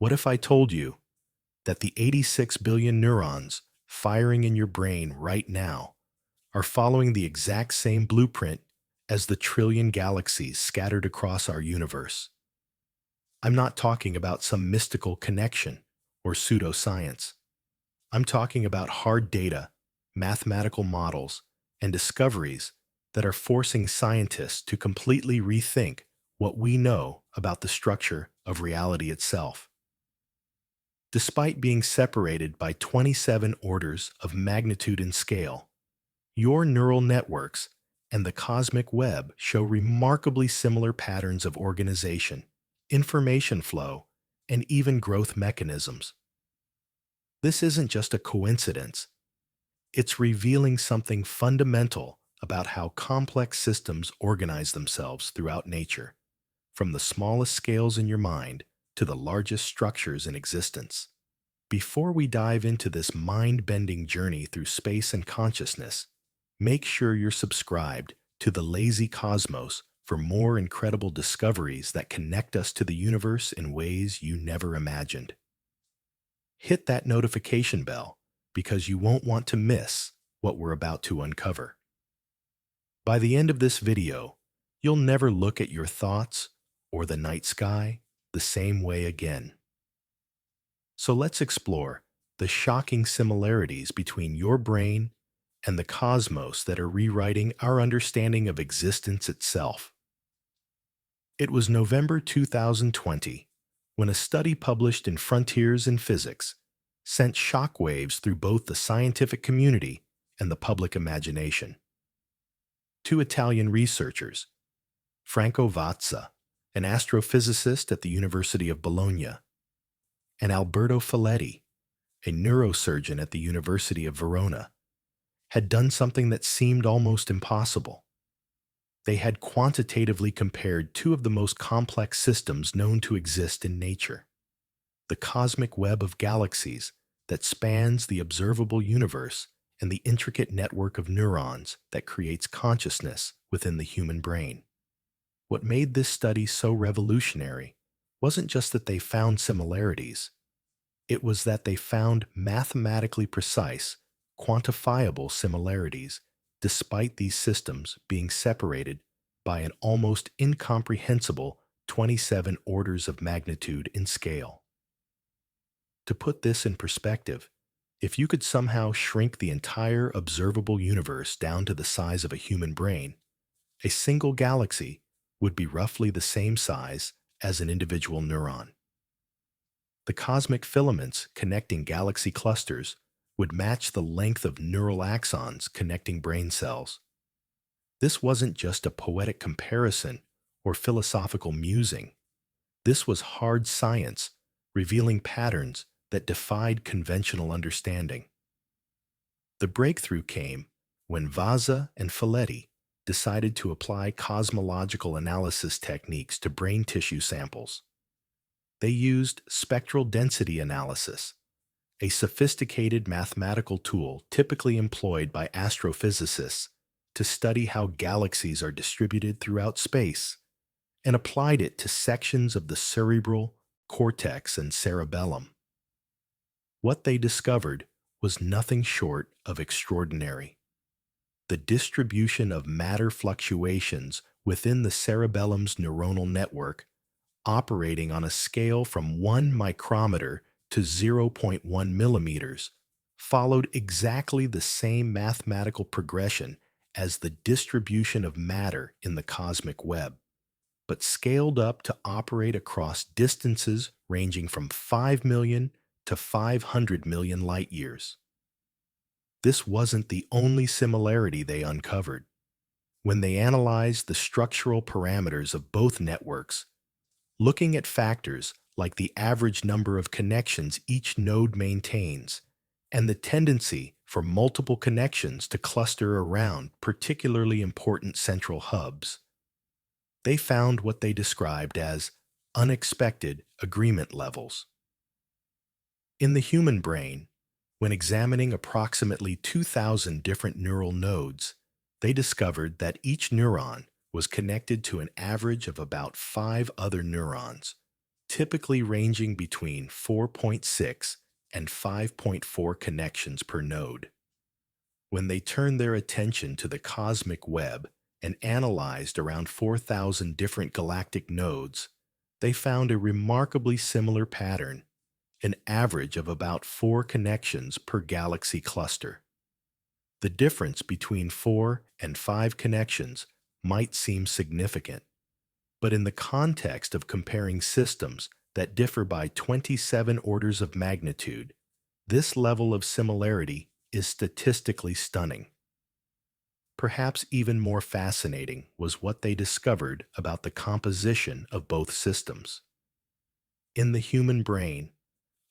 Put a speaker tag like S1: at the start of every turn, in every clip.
S1: What if I told you that the 86 billion neurons firing in your brain right now are following the exact same blueprint as the trillion galaxies scattered across our universe? I'm not talking about some mystical connection or pseudoscience. I'm talking about hard data, mathematical models, and discoveries that are forcing scientists to completely rethink what we know about the structure of reality itself. Despite being separated by 27 orders of magnitude in scale, your neural networks and the cosmic web show remarkably similar patterns of organization, information flow, and even growth mechanisms. This isn't just a coincidence. It's revealing something fundamental about how complex systems organize themselves throughout nature, from the smallest scales in your mind to the largest structures in existence. Before we dive into this mind-bending journey through space and consciousness, make sure you're subscribed to the Lazy Cosmos for more incredible discoveries that connect us to the universe in ways you never imagined. Hit that notification bell because you won't want to miss what we're about to uncover. By the end of this video, you'll never look at your thoughts or the night sky the same way again. So let's explore the shocking similarities between your brain and the cosmos that are rewriting our understanding of existence itself. It was November 2020 when a study published in Frontiers in Physics sent shockwaves through both the scientific community and the public imagination. Two Italian researchers, Franco Vazza, an astrophysicist at the University of Bologna, and Alberto Folletti, a neurosurgeon at the University of Verona, had done something that seemed almost impossible. They had quantitatively compared two of the most complex systems known to exist in nature: the cosmic web of galaxies that spans the observable universe and the intricate network of neurons that creates consciousness within the human brain. What made this study so revolutionary wasn't just that they found similarities, it was that they found mathematically precise, quantifiable similarities, despite these systems being separated by an almost incomprehensible 27 orders of magnitude in scale. To put this in perspective, if you could somehow shrink the entire observable universe down to the size of a human brain, a single galaxy would be roughly the same size as an individual neuron. The cosmic filaments connecting galaxy clusters would match the length of neural axons connecting brain cells. This wasn't just a poetic comparison or philosophical musing. This was hard science, revealing patterns that defied conventional understanding. The breakthrough came when Vazza and Folletti decided to apply cosmological analysis techniques to brain tissue samples. They used spectral density analysis, a sophisticated mathematical tool typically employed by astrophysicists to study how galaxies are distributed throughout space, and applied it to sections of the cerebral, cortex, and cerebellum. What they discovered was nothing short of extraordinary. The distribution of matter fluctuations within the cerebellum's neuronal network, operating on a scale from 1 micrometer to 0.1 millimeters, followed exactly the same mathematical progression as the distribution of matter in the cosmic web, but scaled up to operate across distances ranging from 5 million to 500 million light years. This wasn't the only similarity they uncovered. When they analyzed the structural parameters of both networks, looking at factors like the average number of connections each node maintains and the tendency for multiple connections to cluster around particularly important central hubs, they found what they described as unexpected agreement levels. In the human brain, when examining approximately 2,000 different neural nodes, they discovered that each neuron was connected to an average of about 5 other neurons, typically ranging between 4.6 and 5.4 connections per node. When they turned their attention to the cosmic web and analyzed around 4,000 different galactic nodes, they found a remarkably similar pattern, an average of about 4 connections per galaxy cluster. The difference between 4 and 5 connections might seem significant, but in the context of comparing systems that differ by 27 orders of magnitude, this level of similarity is statistically stunning. Perhaps even more fascinating was what they discovered about the composition of both systems. In the human brain,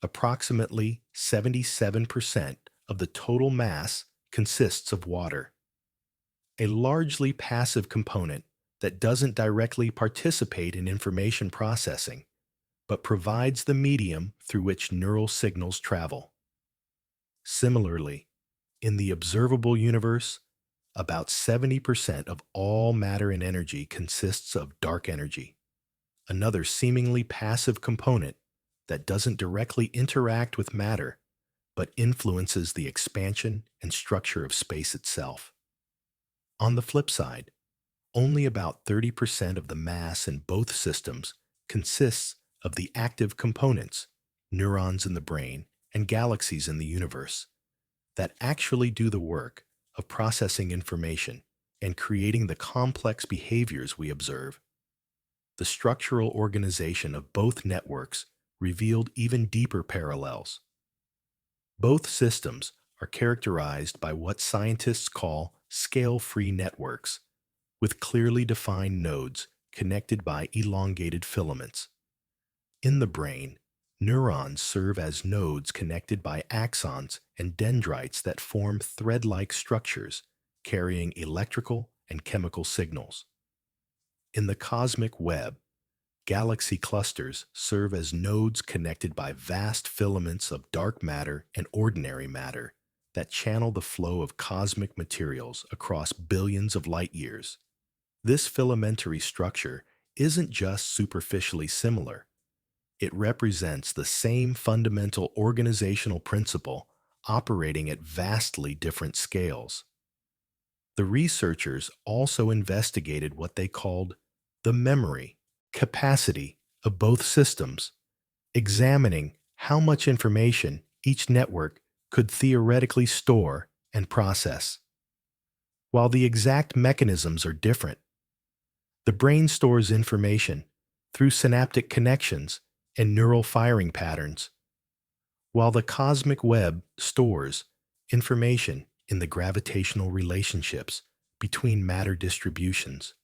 S1: approximately 77% of the total mass consists of water, a largely passive component that doesn't directly participate in information processing, but provides the medium through which neural signals travel. Similarly, in the observable universe, about 70% of all matter and energy consists of dark energy, another seemingly passive component that doesn't directly interact with matter, but influences the expansion and structure of space itself. On the flip side, only about 30% of the mass in both systems consists of the active components, neurons in the brain and galaxies in the universe, that actually do the work of processing information and creating the complex behaviors we observe. The structural organization of both networks revealed even deeper parallels. Both systems are characterized by what scientists call scale-free networks, with clearly defined nodes connected by elongated filaments. In the brain, neurons serve as nodes connected by axons and dendrites that form thread-like structures carrying electrical and chemical signals. In the cosmic web, galaxy clusters serve as nodes connected by vast filaments of dark matter and ordinary matter that channel the flow of cosmic materials across billions of light years. This filamentary structure isn't just superficially similar. It represents the same fundamental organizational principle operating at vastly different scales. The researchers also investigated what they called the memory capacity of both systems, examining how much information each network could theoretically store and process. While the exact mechanisms are different, the brain stores information through synaptic connections and neural firing patterns, while the cosmic web stores information in the gravitational relationships between matter distributions.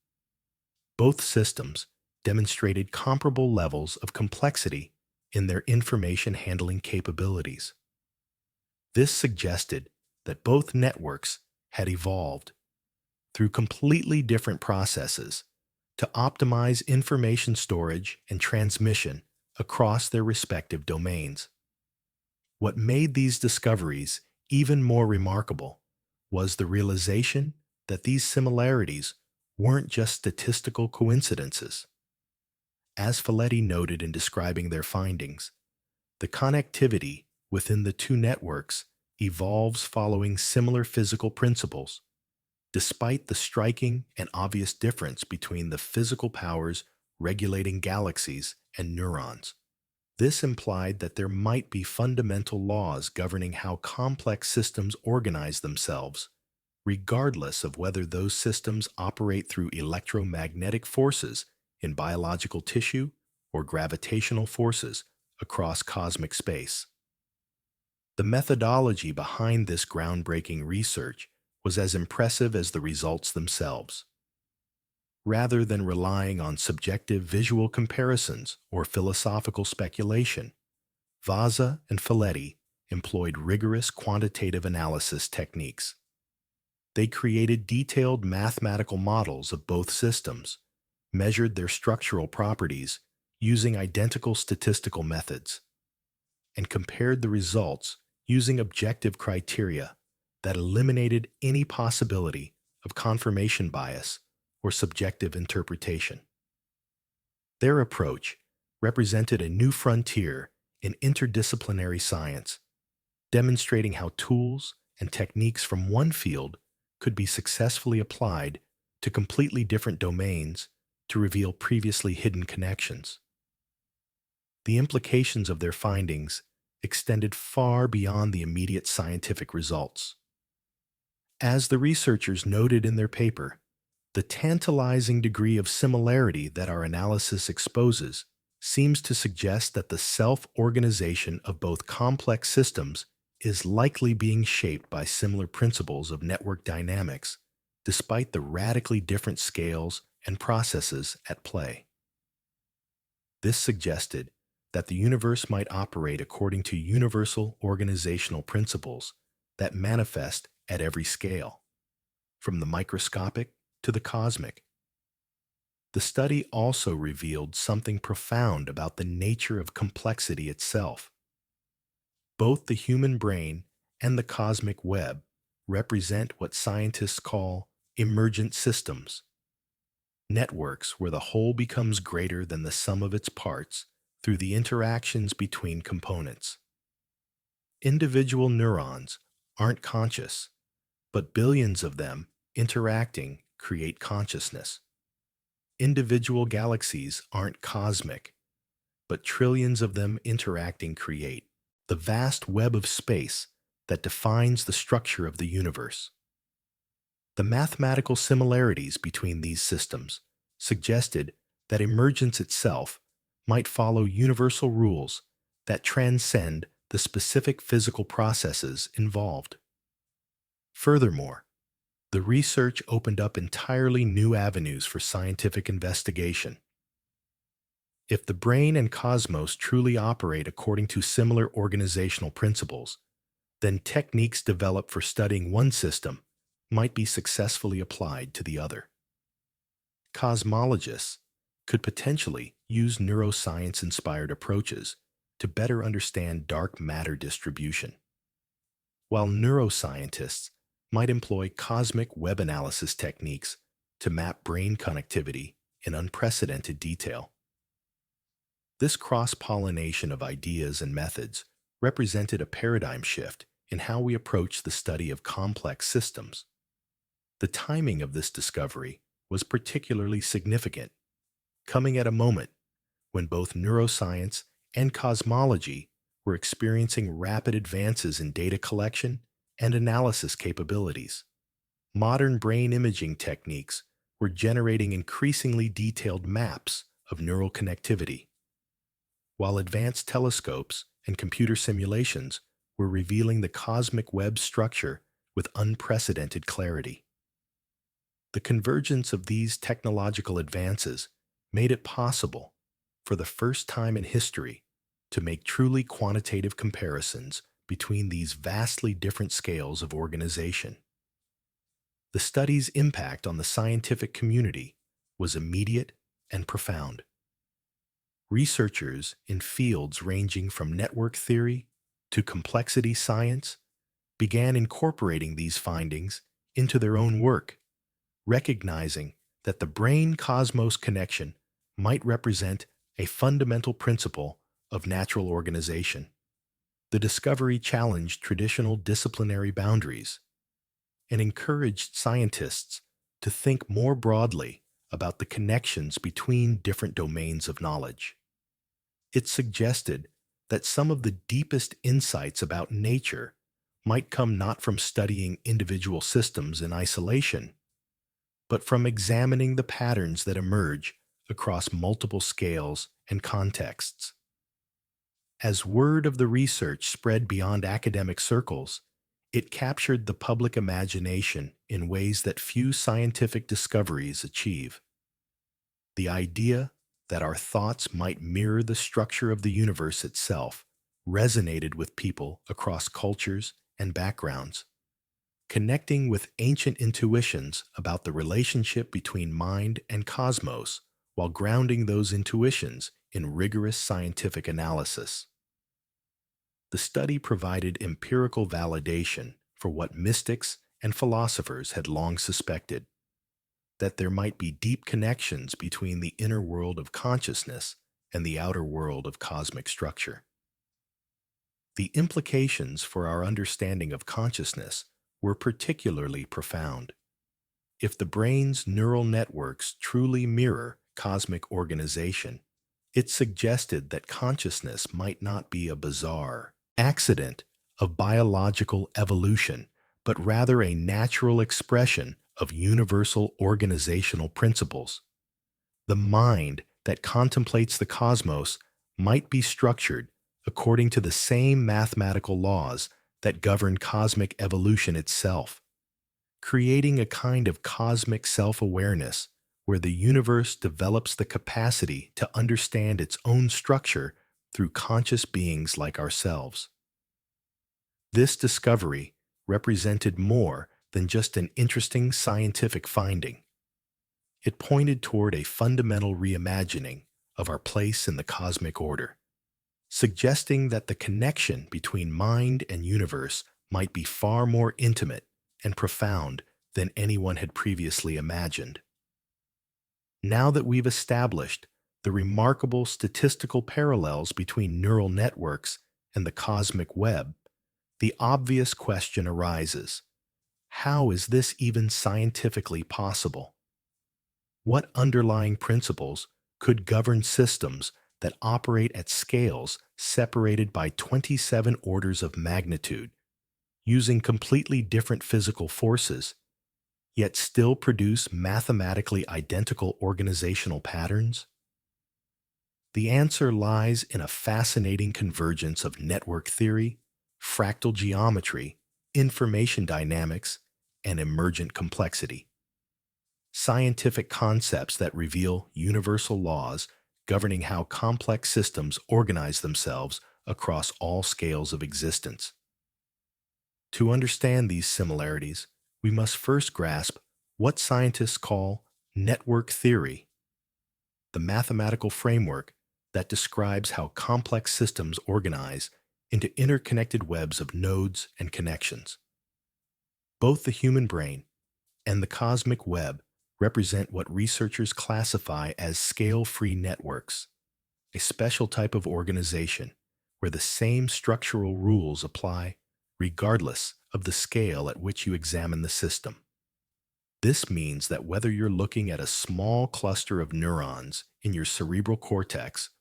S1: Both systems demonstrated comparable levels of complexity in their information handling capabilities. This suggested that both networks had evolved through completely different processes to optimize information storage and transmission across their respective domains. What made these discoveries even more remarkable was the realization that these similarities weren't just statistical coincidences. As Folletti noted in describing their findings, the connectivity within the two networks evolves following similar physical principles, despite the striking and obvious difference between the physical powers regulating galaxies and neurons. This implied that there might be fundamental laws governing how complex systems organize themselves, regardless of whether those systems operate through electromagnetic forces in biological tissue or gravitational forces across cosmic space. The methodology behind this groundbreaking research was as impressive as the results themselves. Rather than relying on subjective visual comparisons or philosophical speculation, Vaza and Folletti employed rigorous quantitative analysis techniques. They created detailed mathematical models of both systems, measured their structural properties using identical statistical methods, and compared the results using objective criteria that eliminated any possibility of confirmation bias or subjective interpretation. Their approach represented a new frontier in interdisciplinary science, demonstrating how tools and techniques from one field could be successfully applied to completely different domains to reveal previously hidden connections. The implications of their findings extended far beyond the immediate scientific results. As the researchers noted in their paper, the tantalizing degree of similarity that our analysis exposes seems to suggest that the self-organization of both complex systems is likely being shaped by similar principles of network dynamics, despite the radically different scales and processes at play. This suggested that the universe might operate according to universal organizational principles that manifest at every scale, from the microscopic to the cosmic. The study also revealed something profound about the nature of complexity itself. Both the human brain and the cosmic web represent what scientists call emergent systems, networks where the whole becomes greater than the sum of its parts through the interactions between components. Individual neurons aren't conscious, but billions of them interacting create consciousness. Individual galaxies aren't cosmic, but trillions of them interacting create the vast web of space that defines the structure of the universe. The mathematical similarities between these systems suggested that emergence itself might follow universal rules that transcend the specific physical processes involved. Furthermore, the research opened up entirely new avenues for scientific investigation. If the brain and cosmos truly operate according to similar organizational principles, then techniques developed for studying one system might be successfully applied to the other. Cosmologists could potentially use neuroscience-inspired approaches to better understand dark matter distribution, while neuroscientists might employ cosmic web analysis techniques to map brain connectivity in unprecedented detail. This cross-pollination of ideas and methods represented a paradigm shift in how we approach the study of complex systems. The timing of this discovery was particularly significant, coming at a moment when both neuroscience and cosmology were experiencing rapid advances in data collection and analysis capabilities. Modern brain imaging techniques were generating increasingly detailed maps of neural connectivity, while advanced telescopes and computer simulations were revealing the cosmic web structure with unprecedented clarity. The convergence of these technological advances made it possible, for the first time in history, to make truly quantitative comparisons between these vastly different scales of organization. The study's impact on the scientific community was immediate and profound. Researchers in fields ranging from network theory to complexity science began incorporating these findings into their own work, recognizing that the brain-cosmos connection might represent a fundamental principle of natural organization. The discovery challenged traditional disciplinary boundaries and encouraged scientists to think more broadly about the connections between different domains of knowledge. It suggested that some of the deepest insights about nature might come not from studying individual systems in isolation, but from examining the patterns that emerge across multiple scales and contexts. As word of the research spread beyond academic circles, it captured the public imagination in ways that few scientific discoveries achieve. The idea that our thoughts might mirror the structure of the universe itself resonated with people across cultures and backgrounds, connecting with ancient intuitions about the relationship between mind and cosmos while grounding those intuitions in rigorous scientific analysis. The study provided empirical validation for what mystics and philosophers had long suspected, that there might be deep connections between the inner world of consciousness and the outer world of cosmic structure. The implications for our understanding of consciousness were particularly profound. If the brain's neural networks truly mirror cosmic organization, it suggested that consciousness might not be a bizarre accident of biological evolution, but rather a natural expression of universal organizational principles. The mind that contemplates the cosmos might be structured according to the same mathematical laws that govern cosmic evolution itself, creating a kind of cosmic self-awareness where the universe develops the capacity to understand its own structure through conscious beings like ourselves. This discovery represented more than just an interesting scientific finding. It pointed toward a fundamental reimagining of our place in the cosmic order, suggesting that the connection between mind and universe might be far more intimate and profound than anyone had previously imagined. Now that we've established the remarkable statistical parallels between neural networks and the cosmic web, the obvious question arises: how is this even scientifically possible? What underlying principles could govern systems that operate at scales separated by 27 orders of magnitude, using completely different physical forces, yet still produce mathematically identical organizational patterns? The answer lies in a fascinating convergence of network theory, fractal geometry, information dynamics, and emergent complexity. Scientific concepts that reveal universal laws governing how complex systems organize themselves across all scales of existence. To understand these similarities, we must first grasp what scientists call network theory, the mathematical framework that describes how complex systems organize into interconnected webs of nodes and connections. Both the human brain and the cosmic web represent what researchers classify as scale-free networks, a special type of organization where the same structural rules apply regardless of the scale at which you examine the system. This means that whether you're looking at a small cluster of neurons in your cerebral cortex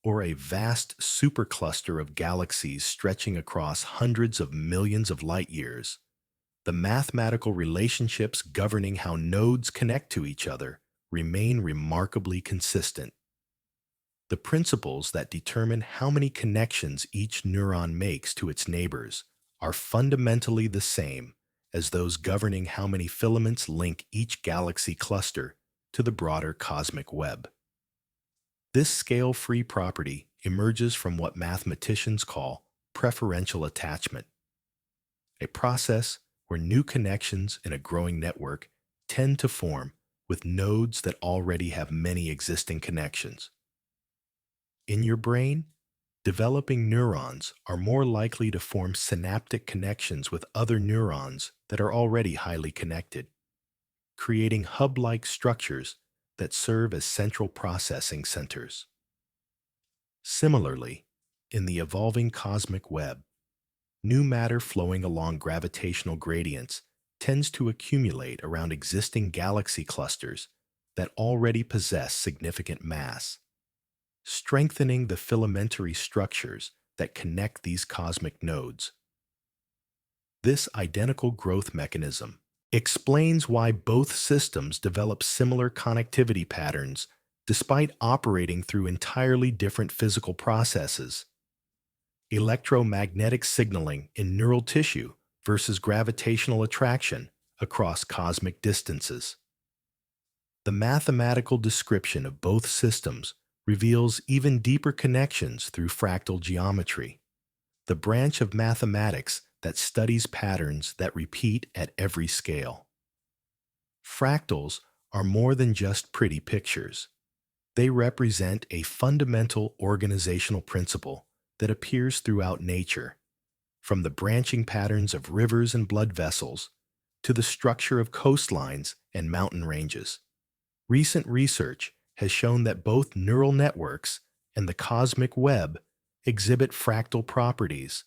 S1: or a vast supercluster of galaxies stretching across hundreds of millions of light years, the mathematical relationships governing how nodes connect to each other remain remarkably consistent. The principles that determine how many connections each neuron makes to its neighbors are fundamentally the same as those governing how many filaments link each galaxy cluster to the broader cosmic web. This scale-free property emerges from what mathematicians call preferential attachment, a process where new connections in a growing network tend to form with nodes that already have many existing connections. In your brain, developing neurons are more likely to form synaptic connections with other neurons that are already highly connected, creating hub-like structures that serve as central processing centers. Similarly, in the evolving cosmic web, new matter flowing along gravitational gradients tends to accumulate around existing galaxy clusters that already possess significant mass, strengthening the filamentary structures that connect these cosmic nodes. This identical growth mechanism explains why both systems develop similar connectivity patterns despite operating through entirely different physical processes. Electromagnetic signaling in neural tissue versus gravitational attraction across cosmic distances. The mathematical description of both systems reveals even deeper connections through fractal geometry, the branch of mathematics that studies patterns that repeat at every scale. Fractals are more than just pretty pictures. They represent a fundamental organizational principle that appears throughout nature, from the branching patterns of rivers and blood vessels to the structure of coastlines and mountain ranges. Recent research has shown that both neural networks and the cosmic web exhibit fractal properties,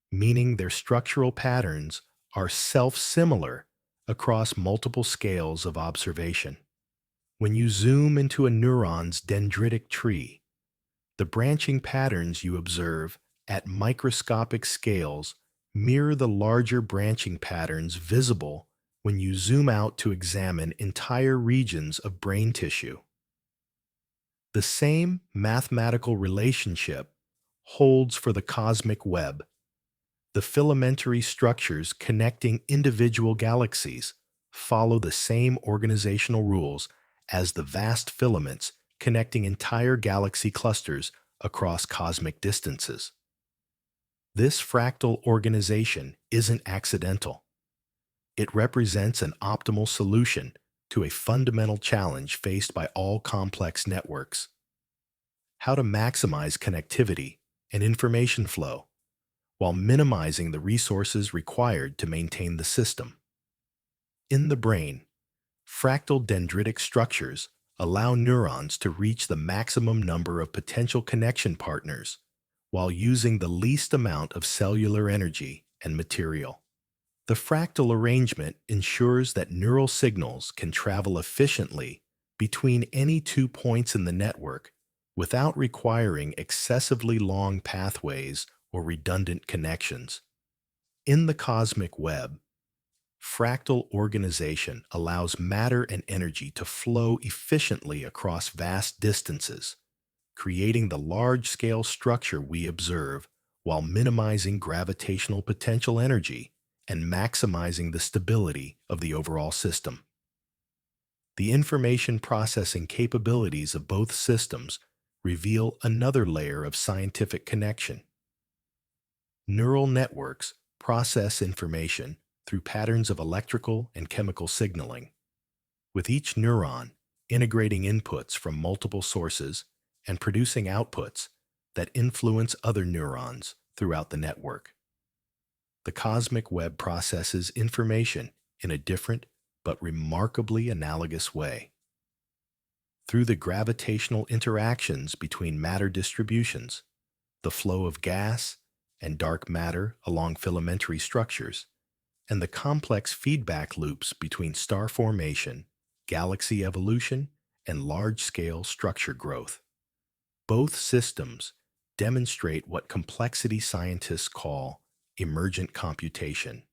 S1: meaning their structural patterns are self-similar across multiple scales of observation. When you zoom into a neuron's dendritic tree, the branching patterns you observe at microscopic scales mirror the larger branching patterns visible when you zoom out to examine entire regions of brain tissue. The same mathematical relationship holds for the cosmic web. The filamentary structures connecting individual galaxies follow the same organizational rules as the vast filaments connecting entire galaxy clusters across cosmic distances. This fractal organization isn't accidental. It represents an optimal solution to a fundamental challenge faced by all complex networks: how to maximize connectivity and information flow while minimizing the resources required to maintain the system. In the brain, fractal dendritic structures allow neurons to reach the maximum number of potential connection partners while using the least amount of cellular energy and material. The fractal arrangement ensures that neural signals can travel efficiently between any 2 points in the network without requiring excessively long pathways or redundant connections. In the cosmic web, fractal organization allows matter and energy to flow efficiently across vast distances, creating the large-scale structure we observe while minimizing gravitational potential energy and maximizing the stability of the overall system. The information processing capabilities of both systems reveal another layer of scientific connection. Neural networks process information through patterns of electrical and chemical signaling, with each neuron integrating inputs from multiple sources and producing outputs that influence other neurons throughout the network. The cosmic web processes information in a different but remarkably analogous way. Through the gravitational interactions between matter distributions, the flow of gas and dark matter along filamentary structures, and the complex feedback loops between star formation, galaxy evolution, and large-scale structure growth. Both systems demonstrate what complexity scientists call emergent computation,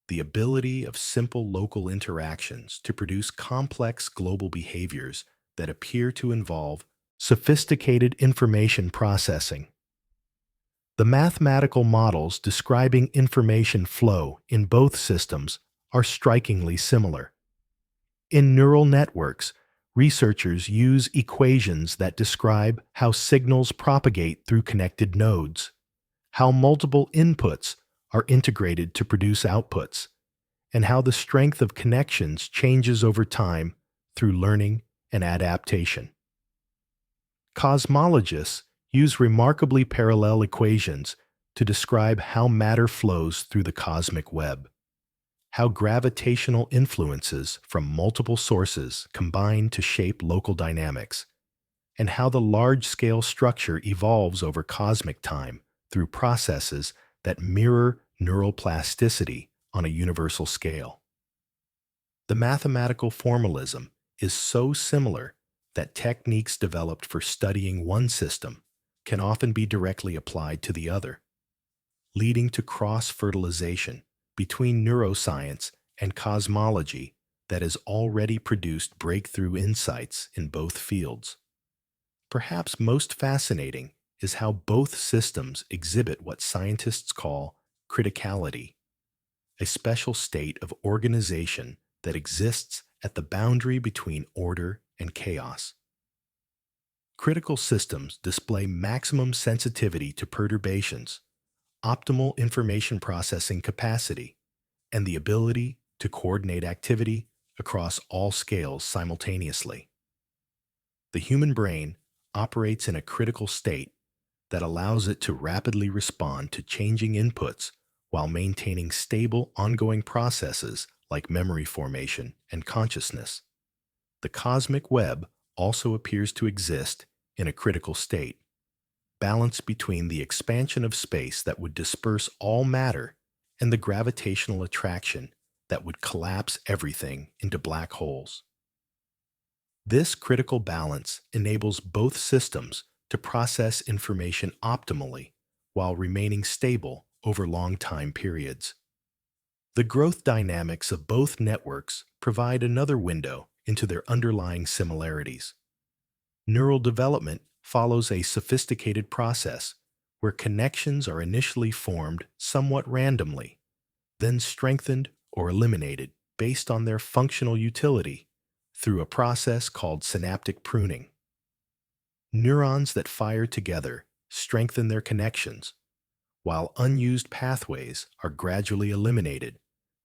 S1: the ability of simple local interactions to produce complex global behaviors that appear to involve sophisticated information processing. The mathematical models describing information flow in both systems are strikingly similar. In neural networks, researchers use equations that describe how signals propagate through connected nodes, how multiple inputs are integrated to produce outputs, and how the strength of connections changes over time through learning and adaptation. Cosmologists use remarkably parallel equations to describe how matter flows through the cosmic web, how gravitational influences from multiple sources combine to shape local dynamics, and how the large-scale structure evolves over cosmic time through processes that mirror neural plasticity on a universal scale. The mathematical formalism is so similar that techniques developed for studying one system can often be directly applied to the other, leading to cross-fertilization between neuroscience and cosmology that has already produced breakthrough insights in both fields. Perhaps most fascinating is how both systems exhibit what scientists call criticality, a special state of organization that exists at the boundary between order and chaos. Critical systems display maximum sensitivity to perturbations, optimal information processing capacity, and the ability to coordinate activity across all scales simultaneously. The human brain operates in a critical state that allows it to rapidly respond to changing inputs while maintaining stable, ongoing processes like memory formation and consciousness. The cosmic web also appears to exist in a critical state, balanced between the expansion of space that would disperse all matter and the gravitational attraction that would collapse everything into black holes. This critical balance enables both systems to process information optimally while remaining stable over long time periods. The growth dynamics of both networks provide another window into their underlying similarities. Neural development follows a sophisticated process where connections are initially formed somewhat randomly, then strengthened or eliminated based on their functional utility through a process called synaptic pruning. Neurons that fire together strengthen their connections, while unused pathways are gradually eliminated,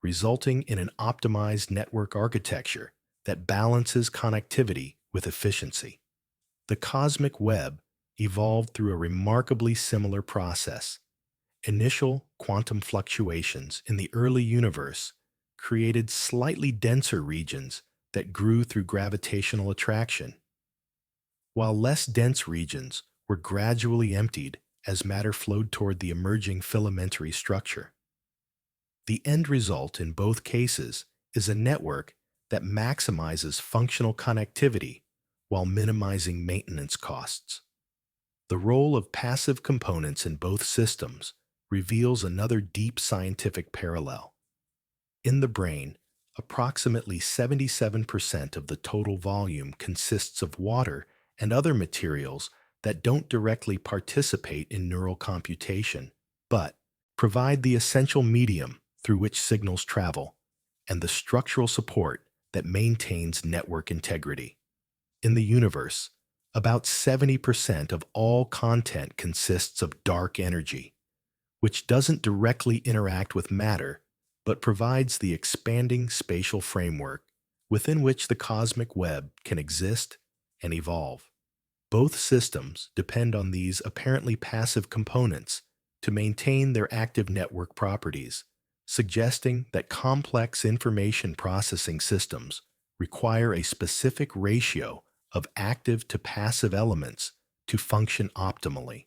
S1: resulting in an optimized network architecture that balances connectivity with efficiency. The cosmic web evolved through a remarkably similar process. Initial quantum fluctuations in the early universe created slightly denser regions that grew through gravitational attraction, while less dense regions were gradually emptied as matter flowed toward the emerging filamentary structure. The end result in both cases is a network that maximizes functional connectivity while minimizing maintenance costs. The role of passive components in both systems reveals another deep scientific parallel. In the brain, approximately 77% of the total volume consists of water and other materials that don't directly participate in neural computation, but provide the essential medium through which signals travel and the structural support that maintains network integrity. In the universe, about 70% of all content consists of dark energy, which doesn't directly interact with matter, but provides the expanding spatial framework within which the cosmic web can exist and evolve. Both systems depend on these apparently passive components to maintain their active network properties, suggesting that complex information processing systems require a specific ratio of active to passive elements to function optimally.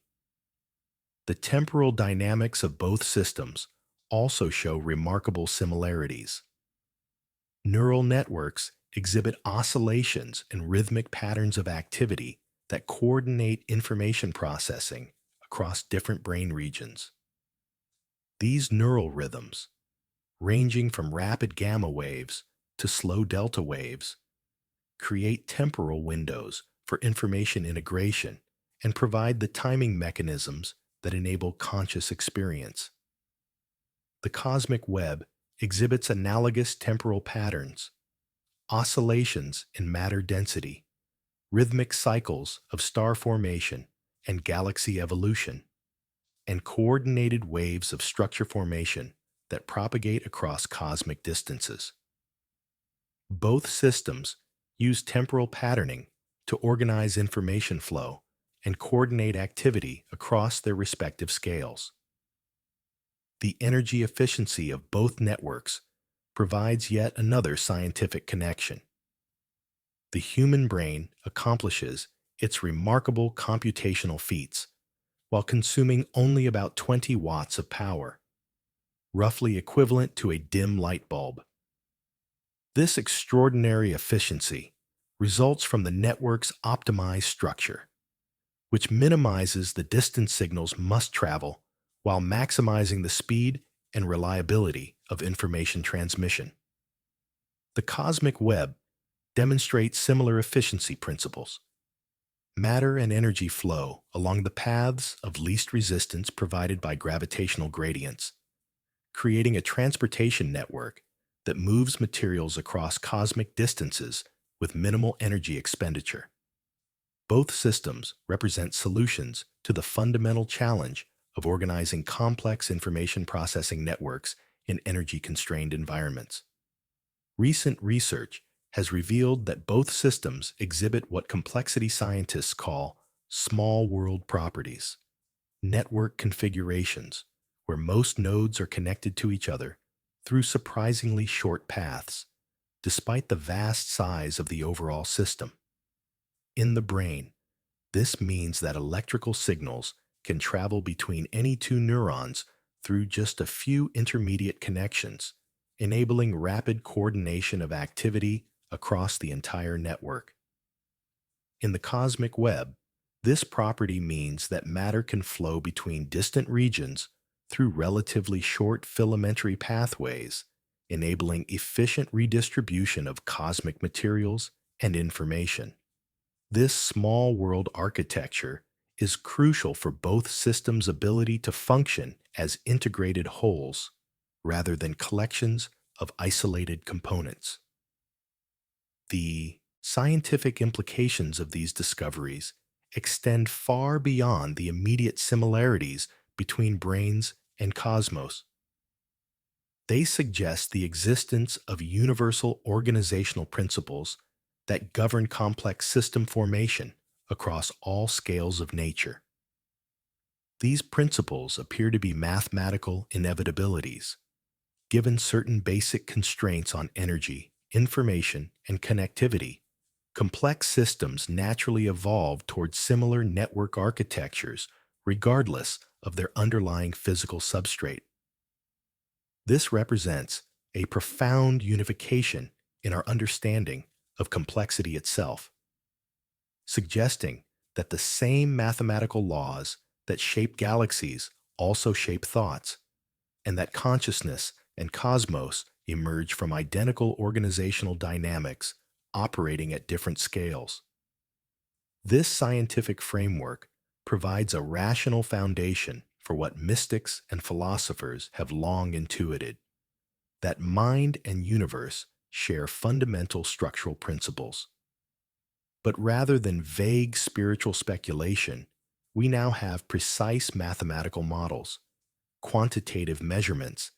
S1: The temporal dynamics of both systems also show remarkable similarities. Neural networks exhibit oscillations and rhythmic patterns of activity that coordinate information processing across different brain regions. These neural rhythms, ranging from rapid gamma waves to slow delta waves, create temporal windows for information integration and provide the timing mechanisms that enable conscious experience. The cosmic web exhibits analogous temporal patterns, oscillations in matter density, rhythmic cycles of star formation and galaxy evolution, and coordinated waves of structure formation that propagate across cosmic distances. Both systems use temporal patterning to organize information flow and coordinate activity across their respective scales. The energy efficiency of both networks provides yet another scientific connection. The human brain accomplishes its remarkable computational feats while consuming only about 20 watts of power, roughly equivalent to a dim light bulb. This extraordinary efficiency results from the network's optimized structure, which minimizes the distance signals must travel while maximizing the speed and reliability of information transmission. The cosmic web demonstrates similar efficiency principles. Matter and energy flow along the paths of least resistance provided by gravitational gradients, creating a transportation network that moves materials across cosmic distances with minimal energy expenditure. Both systems represent solutions to the fundamental challenge of organizing complex information processing networks in energy-constrained environments. Recent research has revealed that both systems exhibit what complexity scientists call small world properties, network configurations, where most nodes are connected to each other through surprisingly short paths, despite the vast size of the overall system. In the brain, This means that electrical signals can travel between any two neurons through just a few intermediate connections, enabling rapid coordination of activity across the entire network. In the cosmic web, this property means that matter can flow between distant regions through relatively short filamentary pathways, enabling efficient redistribution of cosmic materials and information. This small world architecture is crucial for both systems' ability to function as integrated wholes rather than collections of isolated components. The scientific implications of these discoveries extend far beyond the immediate similarities between brains and cosmos. They suggest the existence of universal organizational principles that govern complex system formation across all scales of nature. These principles appear to be mathematical inevitabilities, given certain basic constraints on energy, information, and connectivity. Complex systems naturally evolve towards similar network architectures regardless of their underlying physical substrate. This represents a profound unification in our understanding of complexity itself, suggesting that the same mathematical laws that shape galaxies also shape thoughts, and that consciousness and cosmos emerge from identical organizational dynamics operating at different scales. This scientific framework provides a rational foundation for what mystics and philosophers have long intuited, that mind and universe share fundamental structural principles. But rather than vague spiritual speculation, we now have precise mathematical models, quantitative measurements,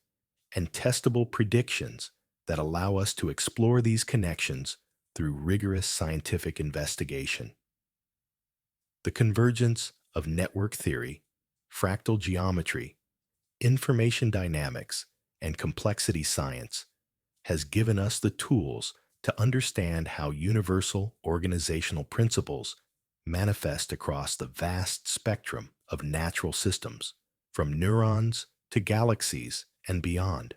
S1: and testable predictions that allow us to explore these connections through rigorous scientific investigation. The convergence of network theory, fractal geometry, information dynamics, and complexity science has given us the tools to understand how universal organizational principles manifest across the vast spectrum of natural systems, from neurons to galaxies and beyond.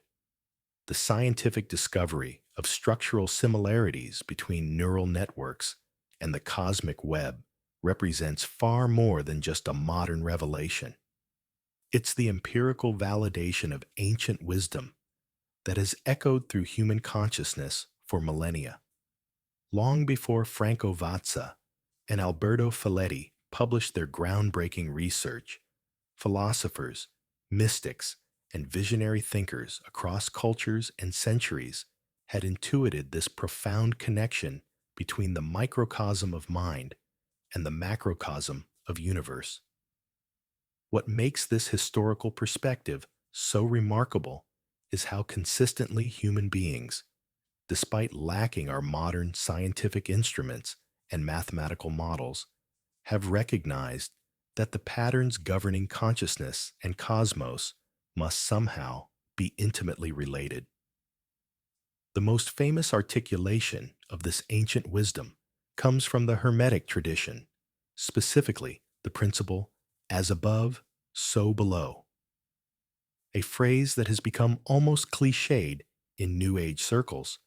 S1: The scientific discovery of structural similarities between neural networks and the cosmic web represents far more than just a modern revelation. It's the empirical validation of ancient wisdom that has echoed through human consciousness for millennia. Long before Franco Vatsa and Alberto Faletti published their groundbreaking research, philosophers, mystics, and visionary thinkers across cultures and centuries had intuited this profound connection between the microcosm of mind and the macrocosm of universe. What makes this historical perspective so remarkable is how consistently human beings, despite lacking our modern scientific instruments and mathematical models, have recognized that the patterns governing consciousness and cosmos must somehow be intimately related. The most famous articulation of this ancient wisdom comes from the Hermetic tradition, specifically the principle, as above, so below, a phrase that has become almost cliched in New Age circles,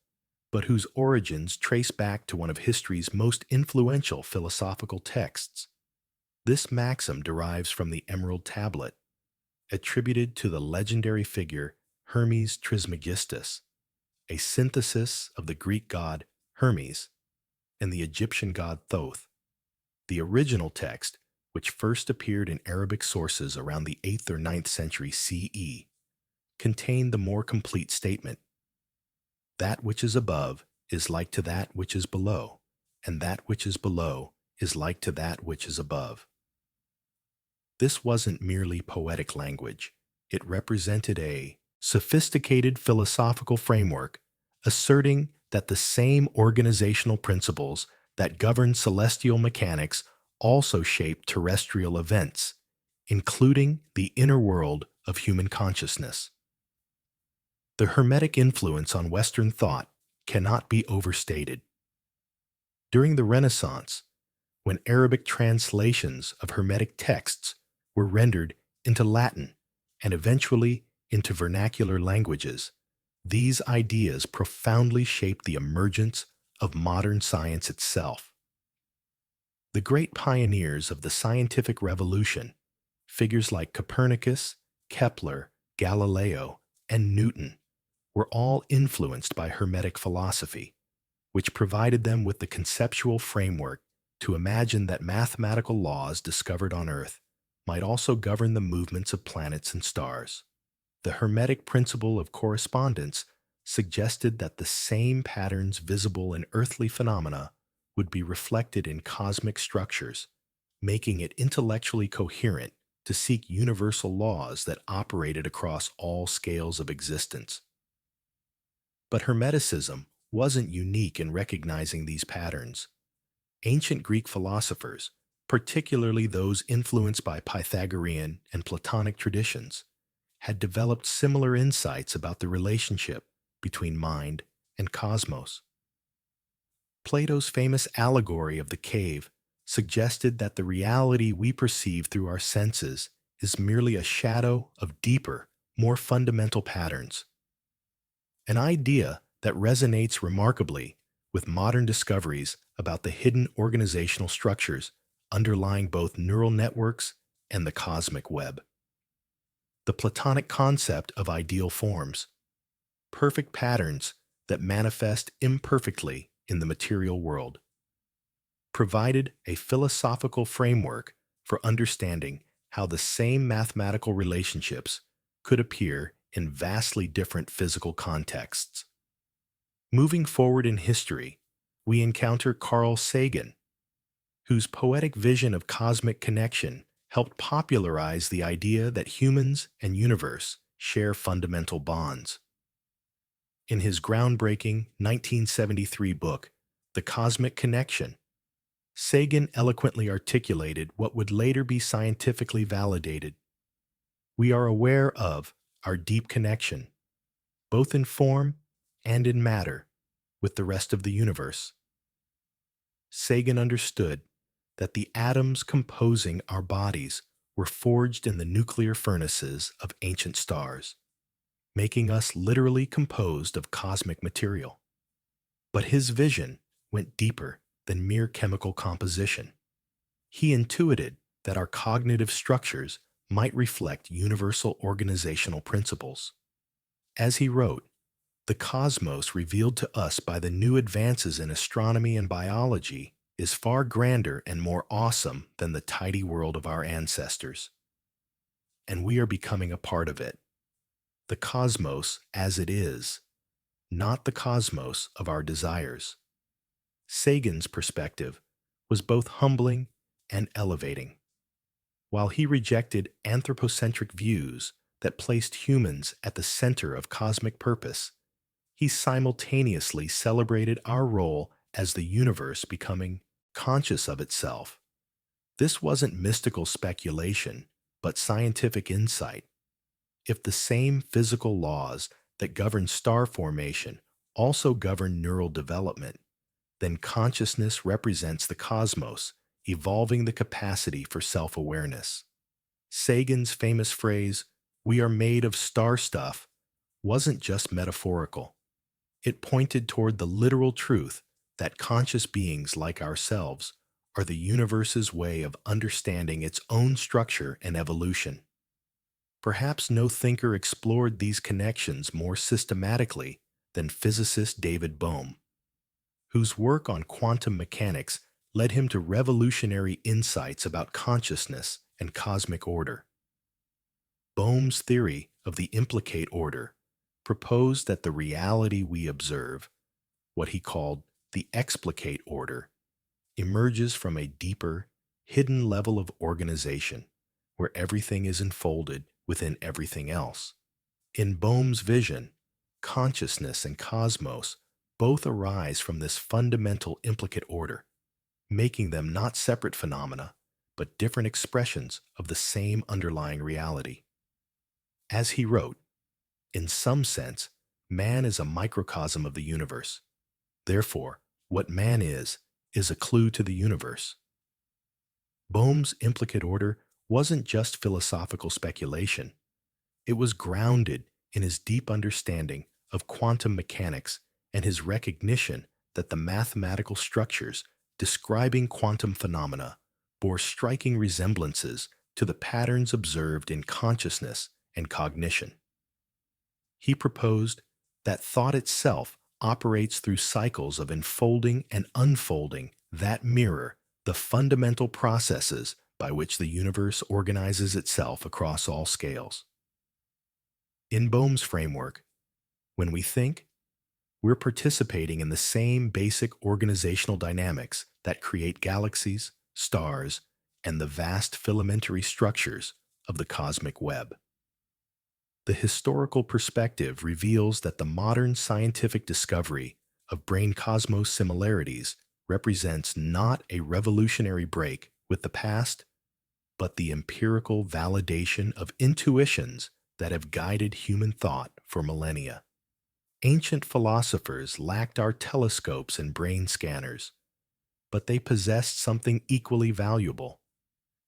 S1: but whose origins trace back to one of history's most influential philosophical texts. This maxim derives from the Emerald Tablet, attributed to the legendary figure Hermes Trismegistus, a synthesis of the Greek god Hermes and the Egyptian god Thoth. The original text, which first appeared in Arabic sources around the 8th or 9th century CE, contained the more complete statement: that which is above is like to that which is below, and that which is below is like to that which is above. This wasn't merely poetic language. It represented a sophisticated philosophical framework asserting that the same organizational principles that govern celestial mechanics also shape terrestrial events, including the inner world of human consciousness. The Hermetic influence on Western thought cannot be overstated. During the Renaissance, when Arabic translations of Hermetic texts were rendered into Latin and eventually into vernacular languages. These ideas profoundly shaped the emergence of modern science itself. The great pioneers of the scientific revolution, figures like Copernicus, Kepler, Galileo, and Newton, were all influenced by Hermetic philosophy, which provided them with the conceptual framework to imagine that mathematical laws discovered on Earth might also govern the movements of planets and stars. The Hermetic principle of correspondence suggested that the same patterns visible in earthly phenomena would be reflected in cosmic structures, making it intellectually coherent to seek universal laws that operated across all scales of existence. But Hermeticism wasn't unique in recognizing these patterns. Ancient Greek philosophers, particularly those influenced by Pythagorean and Platonic traditions, had developed similar insights about the relationship between mind and cosmos. Plato's famous allegory of the cave suggested that the reality we perceive through our senses is merely a shadow of deeper, more fundamental patterns. An idea that resonates remarkably with modern discoveries about the hidden organizational structures underlying both neural networks and the cosmic web. The Platonic concept of ideal forms, perfect patterns that manifest imperfectly in the material world, provided a philosophical framework for understanding how the same mathematical relationships could appear in vastly different physical contexts. Moving forward in history, we encounter Carl Sagan, whose poetic vision of cosmic connection helped popularize the idea that humans and universe share fundamental bonds. In his groundbreaking 1973 book, The Cosmic Connection, Sagan eloquently articulated what would later be scientifically validated. We are aware of our deep connection, both in form and in matter, with the rest of the universe. Sagan understood that the atoms composing our bodies were forged in the nuclear furnaces of ancient stars, making us literally composed of cosmic material. But his vision went deeper than mere chemical composition. He intuited that our cognitive structures might reflect universal organizational principles. As he wrote, "The cosmos revealed to us by the new advances in astronomy and biology is far grander and more awesome than the tidy world of our ancestors. And we are becoming a part of it. The cosmos as it is, not the cosmos of our desires." Sagan's perspective was both humbling and elevating. While he rejected anthropocentric views that placed humans at the center of cosmic purpose, he simultaneously celebrated our role as the universe becoming conscious of itself. This wasn't mystical speculation, but scientific insight. If the same physical laws that govern star formation also govern neural development, then consciousness represents the cosmos, evolving the capacity for self-awareness. Sagan's famous phrase, "We are made of star stuff," wasn't just metaphorical. It pointed toward the literal truth that conscious beings like ourselves are the universe's way of understanding its own structure and evolution. Perhaps no thinker explored these connections more systematically than physicist David Bohm, whose work on quantum mechanics led him to revolutionary insights about consciousness and cosmic order. Bohm's theory of the implicate order proposed that the reality we observe, what he called the explicate order, emerges from a deeper, hidden level of organization where everything is enfolded within everything else. In Bohm's vision, consciousness and cosmos both arise from this fundamental implicate order, making them not separate phenomena, but different expressions of the same underlying reality. As he wrote, "In some sense, man is a microcosm of the universe. Therefore, what man is a clue to the universe. Bohm's implicate order wasn't just philosophical speculation. It was grounded in his deep understanding of quantum mechanics and his recognition that the mathematical structures describing quantum phenomena bore striking resemblances to the patterns observed in consciousness and cognition. He proposed that thought itself operates through cycles of enfolding and unfolding that mirror the fundamental processes by which the universe organizes itself across all scales. In Bohm's framework, when we think, we're participating in the same basic organizational dynamics that create galaxies, stars, and the vast filamentary structures of the cosmic web. The historical perspective reveals that the modern scientific discovery of brain-cosmos similarities represents not a revolutionary break with the past, but the empirical validation of intuitions that have guided human thought for millennia. Ancient philosophers lacked our telescopes and brain scanners, but they possessed something equally valuable: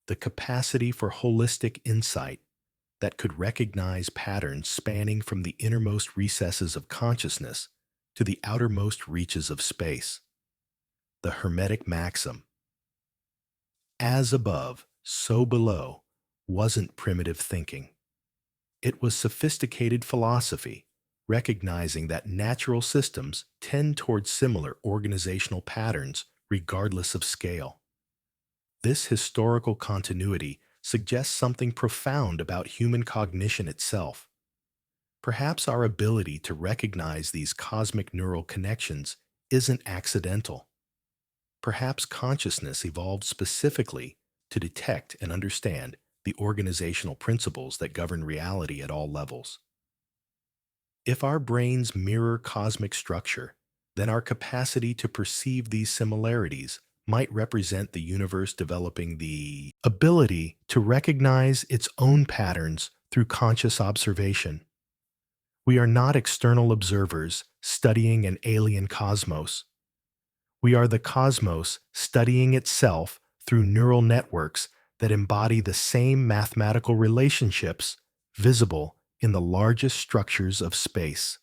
S1: the capacity for holistic insight that could recognize patterns spanning from the innermost recesses of consciousness to the outermost reaches of space. The Hermetic maxim, "As above, so below," wasn't primitive thinking. It was sophisticated philosophy, recognizing that natural systems tend toward similar organizational patterns regardless of scale. This historical continuity suggests something profound about human cognition itself. Perhaps our ability to recognize these cosmic neural connections isn't accidental. Perhaps consciousness evolved specifically to detect and understand the organizational principles that govern reality at all levels. If our brains mirror cosmic structure, then our capacity to perceive these similarities might represent the universe developing the ability to recognize its own patterns through conscious observation. We are not external observers studying an alien cosmos. We are the cosmos studying itself through neural networks that embody the same mathematical relationships visible in the largest structures of space.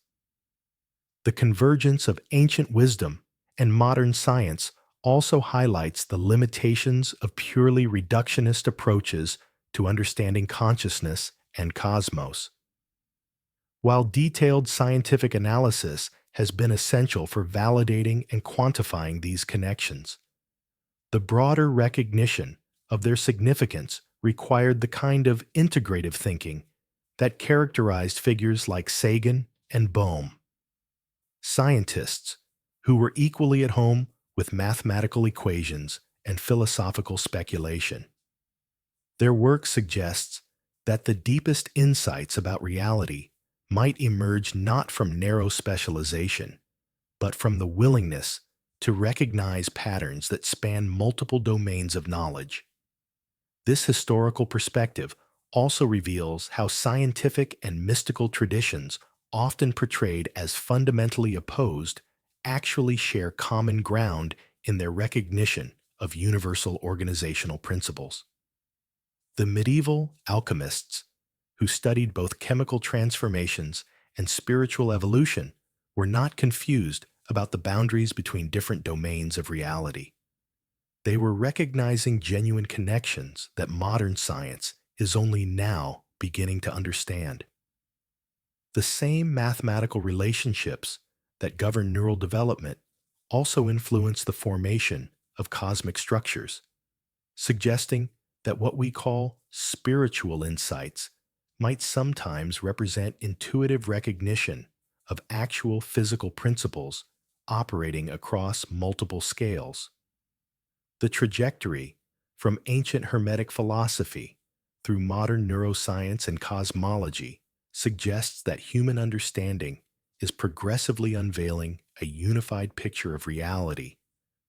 S1: The convergence of ancient wisdom and modern science also highlights the limitations of purely reductionist approaches to understanding consciousness and cosmos. While detailed scientific analysis has been essential for validating and quantifying these connections, the broader recognition of their significance required the kind of integrative thinking that characterized figures like Sagan and Bohm. Scientists who were equally at home with mathematical equations and philosophical speculation. Their work suggests that the deepest insights about reality might emerge not from narrow specialization, but from the willingness to recognize patterns that span multiple domains of knowledge. This historical perspective also reveals how scientific and mystical traditions, often portrayed as fundamentally opposed, actually share common ground in their recognition of universal organizational principles. The medieval alchemists, who studied both chemical transformations and spiritual evolution, were not confused about the boundaries between different domains of reality. They were recognizing genuine connections that modern science is only now beginning to understand. The same mathematical relationships that govern neural development also influence the formation of cosmic structures, suggesting that what we call spiritual insights might sometimes represent intuitive recognition of actual physical principles operating across multiple scales. The trajectory from ancient Hermetic philosophy through modern neuroscience and cosmology suggests that human understanding is progressively unveiling a unified picture of reality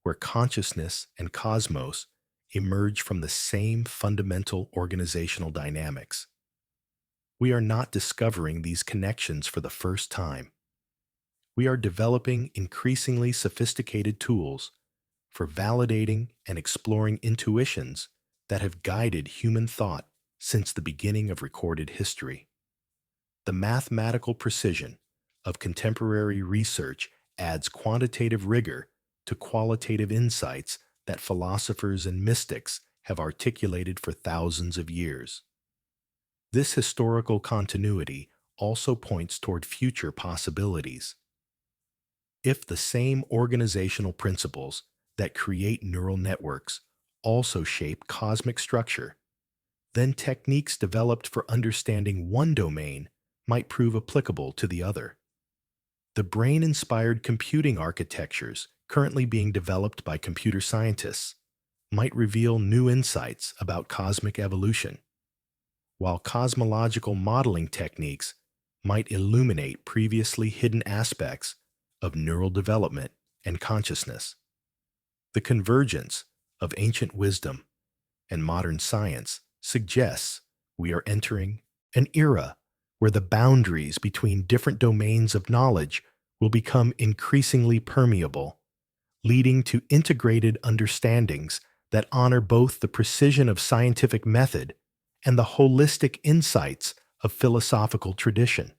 S1: where consciousness and cosmos emerge from the same fundamental organizational dynamics. We are not discovering these connections for the first time. We are developing increasingly sophisticated tools for validating and exploring intuitions that have guided human thought since the beginning of recorded history. The mathematical precision of contemporary research adds quantitative rigor to qualitative insights that philosophers and mystics have articulated for thousands of years. This historical continuity also points toward future possibilities. If the same organizational principles that create neural networks also shape cosmic structure, then techniques developed for understanding one domain might prove applicable to the other. The brain-inspired computing architectures currently being developed by computer scientists might reveal new insights about cosmic evolution, while cosmological modeling techniques might illuminate previously hidden aspects of neural development and consciousness. The convergence of ancient wisdom and modern science suggests we are entering an era where the boundaries between different domains of knowledge will become increasingly permeable, leading to integrated understandings that honor both the precision of scientific method and the holistic insights of philosophical tradition.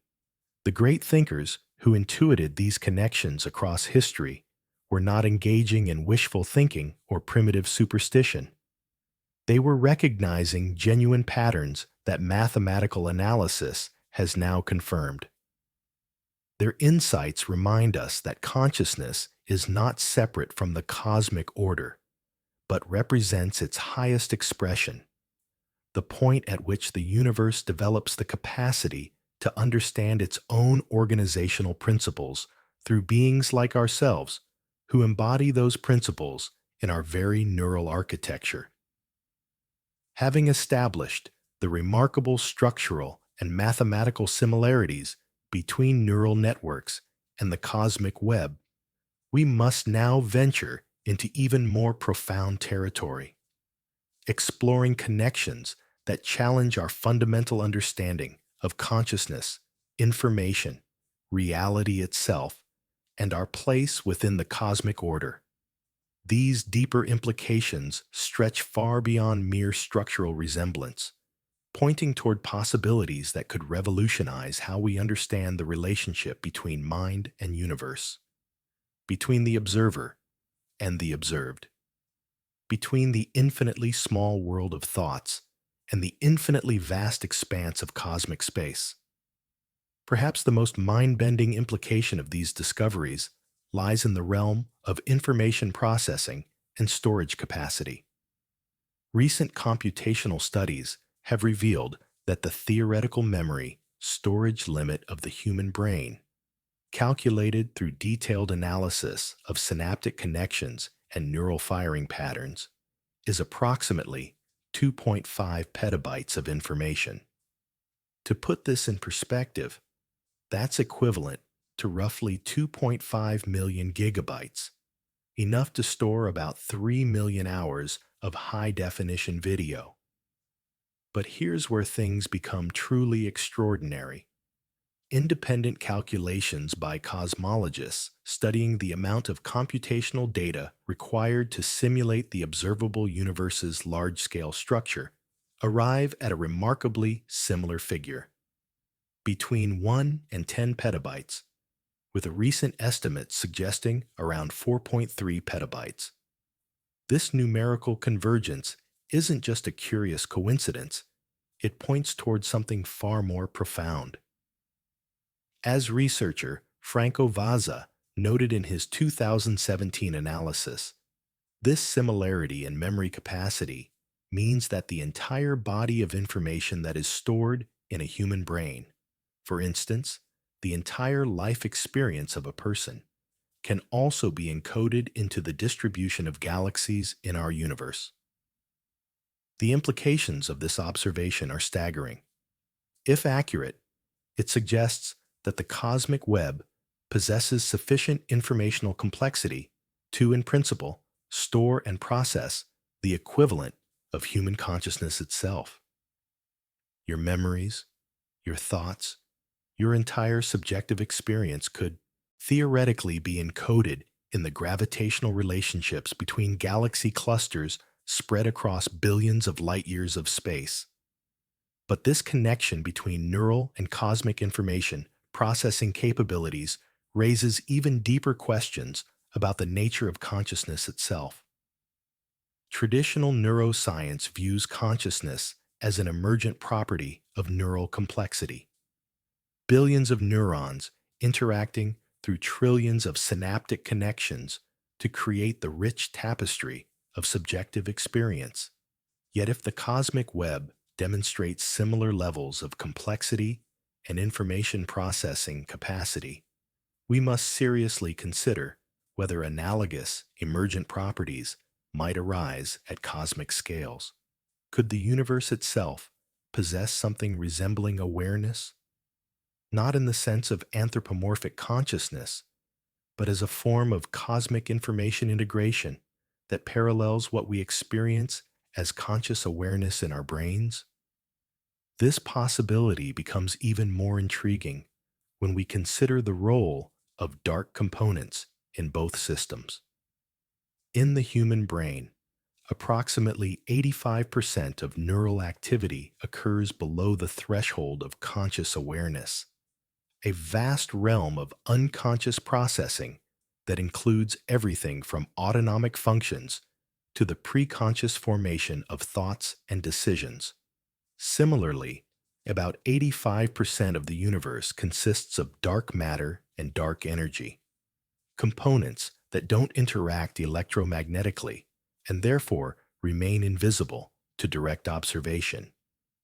S1: The great thinkers who intuited these connections across history were not engaging in wishful thinking or primitive superstition. They were recognizing genuine patterns that mathematical analysis has now confirmed. Their insights remind us that consciousness is not separate from the cosmic order, but represents its highest expression, the point at which the universe develops the capacity to understand its own organizational principles through beings like ourselves who embody those principles in our very neural architecture. Having established the remarkable structural and mathematical similarities between neural networks and the cosmic web, we must now venture into even more profound territory, exploring connections that challenge our fundamental understanding of consciousness, information, reality itself, and our place within the cosmic order. These deeper implications stretch far beyond mere structural resemblance, pointing toward possibilities that could revolutionize how we understand the relationship between mind and universe, between the observer and the observed, between the infinitely small world of thoughts and the infinitely vast expanse of cosmic space. Perhaps the most mind-bending implication of these discoveries lies in the realm of information processing and storage capacity. Recent computational studies have revealed that the theoretical memory storage limit of the human brain, calculated through detailed analysis of synaptic connections and neural firing patterns, is approximately 2.5 petabytes of information. To put this in perspective, that's equivalent to roughly 2.5 million gigabytes, enough to store about 3 million hours of high-definition video. But here's where things become truly extraordinary. Independent calculations by cosmologists studying the amount of computational data required to simulate the observable universe's large-scale structure arrive at a remarkably similar figure, between 1 and 10 petabytes, with a recent estimate suggesting around 4.3 petabytes. This numerical convergence isn't just a curious coincidence, it points towards something far more profound. As researcher Franco Vazza noted in his 2017 analysis, this similarity in memory capacity means that the entire body of information that is stored in a human brain, for instance, the entire life experience of a person, can also be encoded into the distribution of galaxies in our universe. The implications of this observation are staggering. If accurate, it suggests that the cosmic web possesses sufficient informational complexity to, in principle, store and process the equivalent of human consciousness itself. Your memories, your thoughts, your entire subjective experience could theoretically be encoded in the gravitational relationships between galaxy clusters spread across billions of light years of space. But this connection between neural and cosmic information processing capabilities raises even deeper questions about the nature of consciousness itself. Traditional neuroscience views consciousness as an emergent property of neural complexity. Billions of neurons interacting through trillions of synaptic connections to create the rich tapestry of subjective experience. Yet if the cosmic web demonstrates similar levels of complexity and information processing capacity, we must seriously consider whether analogous emergent properties might arise at cosmic scales. Could the universe itself possess something resembling awareness, not in the sense of anthropomorphic consciousness, but as a form of cosmic information integration that parallels what we experience as conscious awareness in our brains? This possibility becomes even more intriguing when we consider the role of dark components in both systems. In the human brain, approximately 85% of neural activity occurs below the threshold of conscious awareness, a vast realm of unconscious processing that includes everything from autonomic functions to the preconscious formation of thoughts and decisions. Similarly, about 85% of the universe consists of dark matter and dark energy, components that don't interact electromagnetically and therefore remain invisible to direct observation,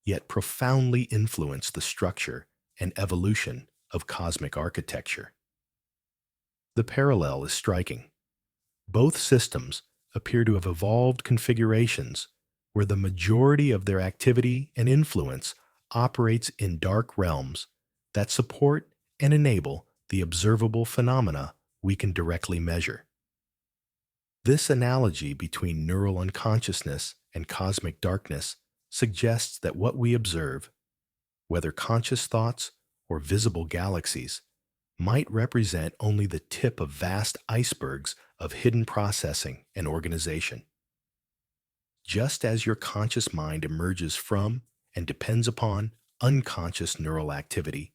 S1: yet profoundly influence the structure and evolution of cosmic architecture. The parallel is striking. Both systems appear to have evolved configurations where the majority of their activity and influence operates in dark realms that support and enable the observable phenomena we can directly measure. This analogy between neural unconsciousness and cosmic darkness suggests that what we observe, whether conscious thoughts or visible galaxies, might represent only the tip of vast icebergs of hidden processing and organization. Just as your conscious mind emerges from and depends upon unconscious neural activity,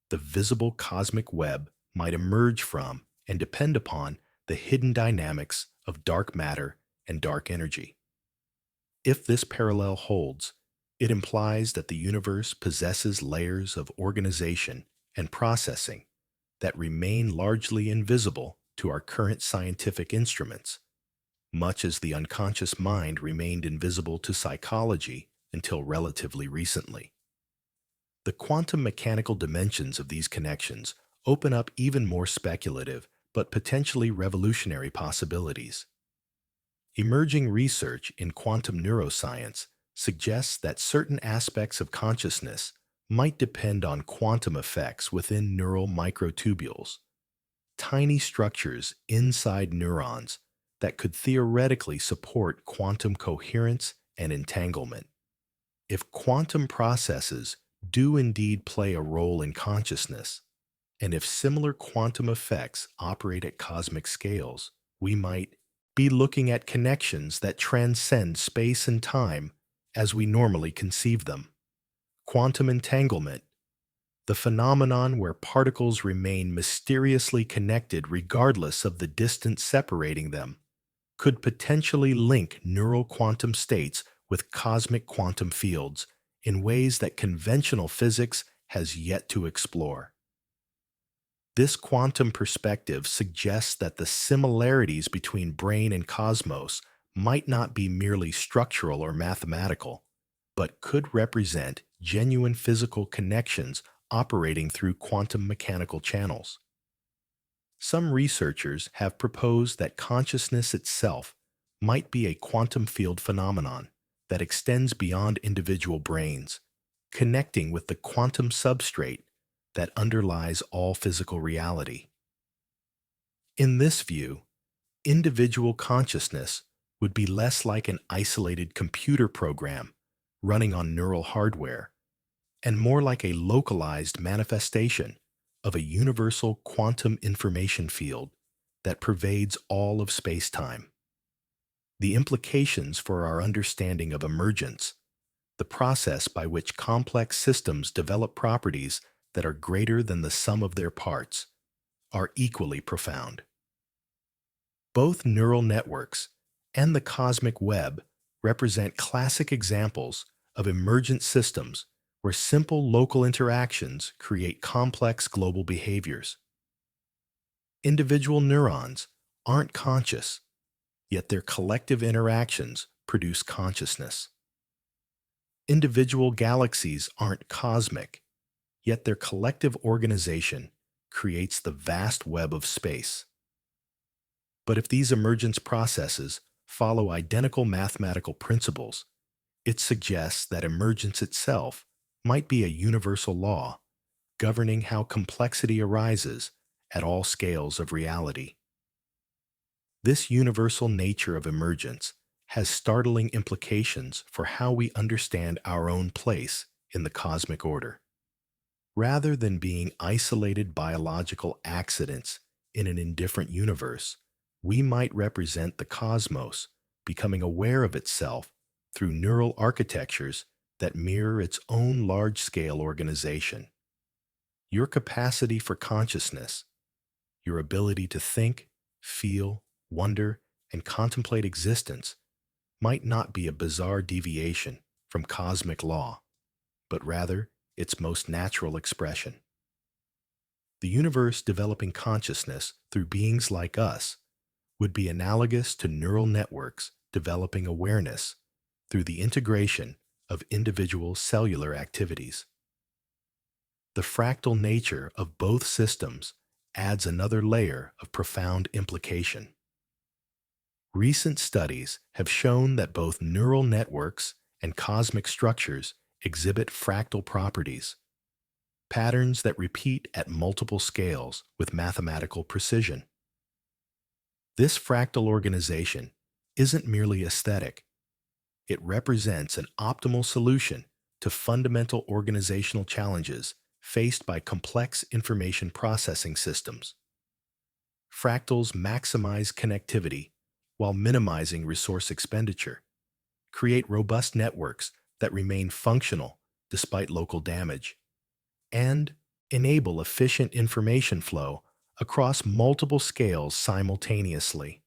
S1: the visible cosmic web might emerge from and depend upon the hidden dynamics of dark matter and dark energy. If this parallel holds, it implies that the universe possesses layers of organization and processing that remain largely invisible to our current scientific instruments, much as the unconscious mind remained invisible to psychology until relatively recently. The quantum mechanical dimensions of these connections open up even more speculative but potentially revolutionary possibilities. Emerging research in quantum neuroscience suggests that certain aspects of consciousness might depend on quantum effects within neural microtubules, tiny structures inside neurons that could theoretically support quantum coherence and entanglement. If quantum processes do indeed play a role in consciousness, and if similar quantum effects operate at cosmic scales, we might be looking at connections that transcend space and time as we normally conceive them. Quantum entanglement, the phenomenon where particles remain mysteriously connected regardless of the distance separating them, could potentially link neural quantum states with cosmic quantum fields in ways that conventional physics has yet to explore. This quantum perspective suggests that the similarities between brain and cosmos might not be merely structural or mathematical, but could represent genuine physical connections operating through quantum mechanical channels. Some researchers have proposed that consciousness itself might be a quantum field phenomenon that extends beyond individual brains, connecting with the quantum substrate that underlies all physical reality. In this view, individual consciousness would be less like an isolated computer program running on neural hardware and more like a localized manifestation of a universal quantum information field that pervades all of space-time. The implications for our understanding of emergence, the process by which complex systems develop properties that are greater than the sum of their parts, are equally profound. Both neural networks and the cosmic web represent classic examples of emergent systems where simple local interactions create complex global behaviors. Individual neurons aren't conscious, yet their collective interactions produce consciousness. Individual galaxies aren't cosmic, yet their collective organization creates the vast web of space. But if these emergence processes follow identical mathematical principles, it suggests that emergence itself might be a universal law governing how complexity arises at all scales of reality. This universal nature of emergence has startling implications for how we understand our own place in the cosmic order. Rather than being isolated biological accidents in an indifferent universe, we might represent the cosmos becoming aware of itself through neural architectures that mirror its own large-scale organization. Your capacity for consciousness, your ability to think, feel, wonder, and contemplate existence might not be a bizarre deviation from cosmic law, but rather its most natural expression. The universe developing consciousness through beings like us would be analogous to neural networks developing awareness through the integration of individual cellular activities. The fractal nature of both systems adds another layer of profound implication. Recent studies have shown that both neural networks and cosmic structures exhibit fractal properties, patterns that repeat at multiple scales with mathematical precision. This fractal organization isn't merely aesthetic. It represents an optimal solution to fundamental organizational challenges faced by complex information processing systems. Fractals maximize connectivity while minimizing resource expenditure, create robust networks that remain functional despite local damage, and enable efficient information flow across multiple scales simultaneously.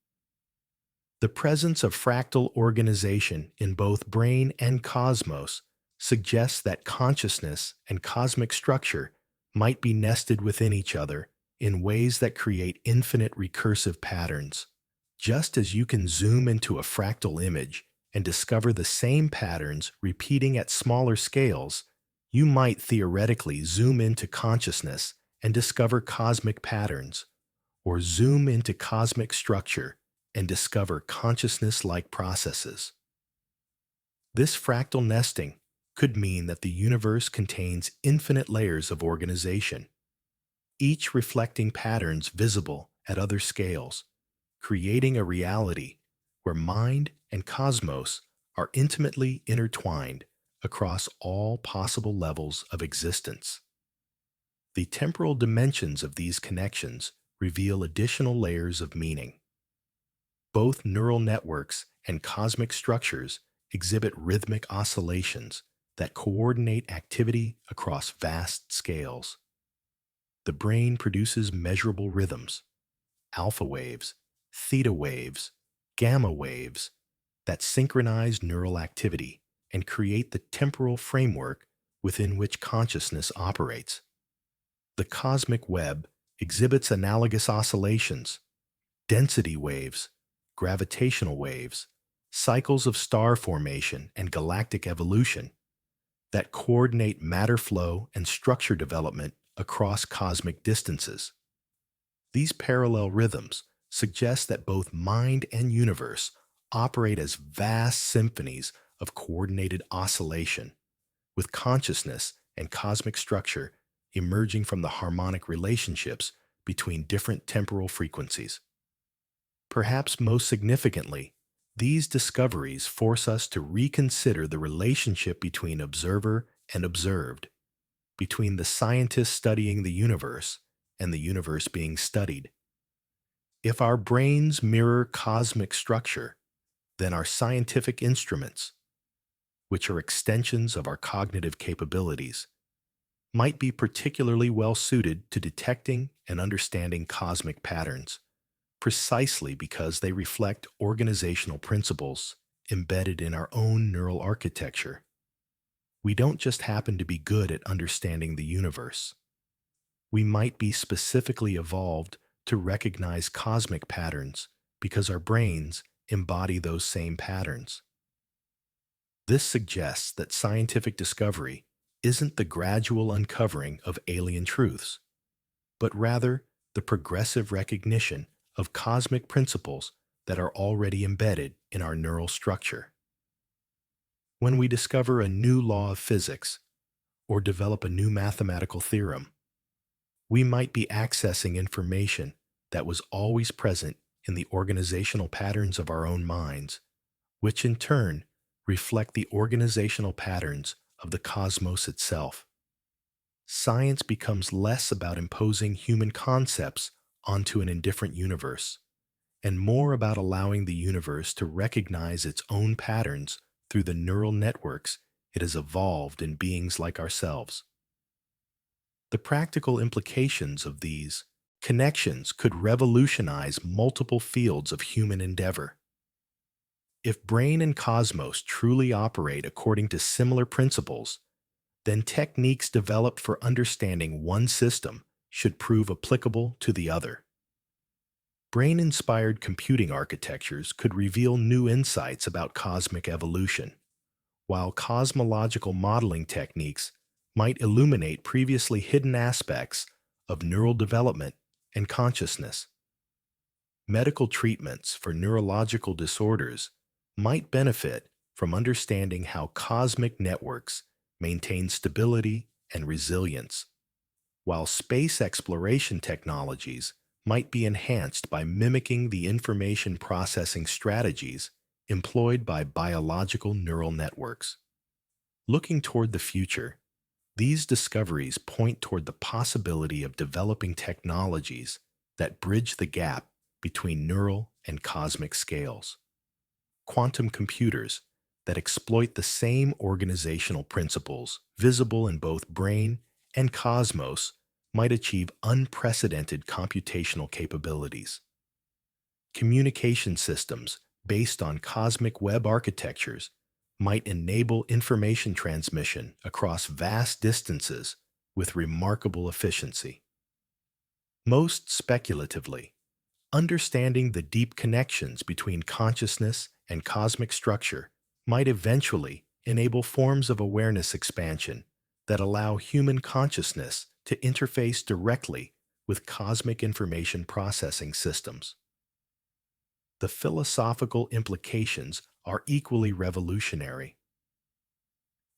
S1: The presence of fractal organization in both brain and cosmos suggests that consciousness and cosmic structure might be nested within each other in ways that create infinite recursive patterns. Just as you can zoom into a fractal image and discover the same patterns repeating at smaller scales, you might theoretically zoom into consciousness and discover cosmic patterns, or zoom into cosmic structure and discover consciousness-like processes. This fractal nesting could mean that the universe contains infinite layers of organization, each reflecting patterns visible at other scales, creating a reality where mind and cosmos are intimately intertwined across all possible levels of existence. The temporal dimensions of these connections reveal additional layers of meaning. Both neural networks and cosmic structures exhibit rhythmic oscillations that coordinate activity across vast scales. The brain produces measurable rhythms, alpha waves, theta waves, gamma waves, that synchronize neural activity and create the temporal framework within which consciousness operates. The cosmic web exhibits analogous oscillations, density waves, gravitational waves, cycles of star formation and galactic evolution that coordinate matter flow and structure development across cosmic distances. These parallel rhythms suggest that both mind and universe operate as vast symphonies of coordinated oscillation, with consciousness and cosmic structure emerging from the harmonic relationships between different temporal frequencies. Perhaps most significantly, these discoveries force us to reconsider the relationship between observer and observed, between the scientist studying the universe and the universe being studied. If our brains mirror cosmic structure, then our scientific instruments, which are extensions of our cognitive capabilities, might be particularly well suited to detecting and understanding cosmic patterns, precisely because they reflect organizational principles embedded in our own neural architecture. We don't just happen to be good at understanding the universe. We might be specifically evolved to recognize cosmic patterns because our brains embody those same patterns. This suggests that scientific discovery isn't the gradual uncovering of alien truths, but rather the progressive recognition of cosmic principles that are already embedded in our neural structure. When we discover a new law of physics or develop a new mathematical theorem, we might be accessing information that was always present in the organizational patterns of our own minds, which in turn reflect the organizational patterns of the cosmos itself. Science becomes less about imposing human concepts onto an indifferent universe, and more about allowing the universe to recognize its own patterns through the neural networks it has evolved in beings like ourselves. The practical implications of these connections could revolutionize multiple fields of human endeavor. If brain and cosmos truly operate according to similar principles, then techniques developed for understanding one system should prove applicable to the other. Brain-inspired computing architectures could reveal new insights about cosmic evolution, while cosmological modeling techniques might illuminate previously hidden aspects of neural development and consciousness. Medical treatments for neurological disorders might benefit from understanding how cosmic networks maintain stability and resilience, while space exploration technologies might be enhanced by mimicking the information processing strategies employed by biological neural networks. Looking toward the future, these discoveries point toward the possibility of developing technologies that bridge the gap between neural and cosmic scales. Quantum computers that exploit the same organizational principles visible in both brain and cosmos might achieve unprecedented computational capabilities. Communication systems based on cosmic web architectures might enable information transmission across vast distances with remarkable efficiency. Most speculatively, understanding the deep connections between consciousness and cosmic structure might eventually enable forms of awareness expansion that allow human consciousness to interface directly with cosmic information processing systems. The philosophical implications are equally revolutionary.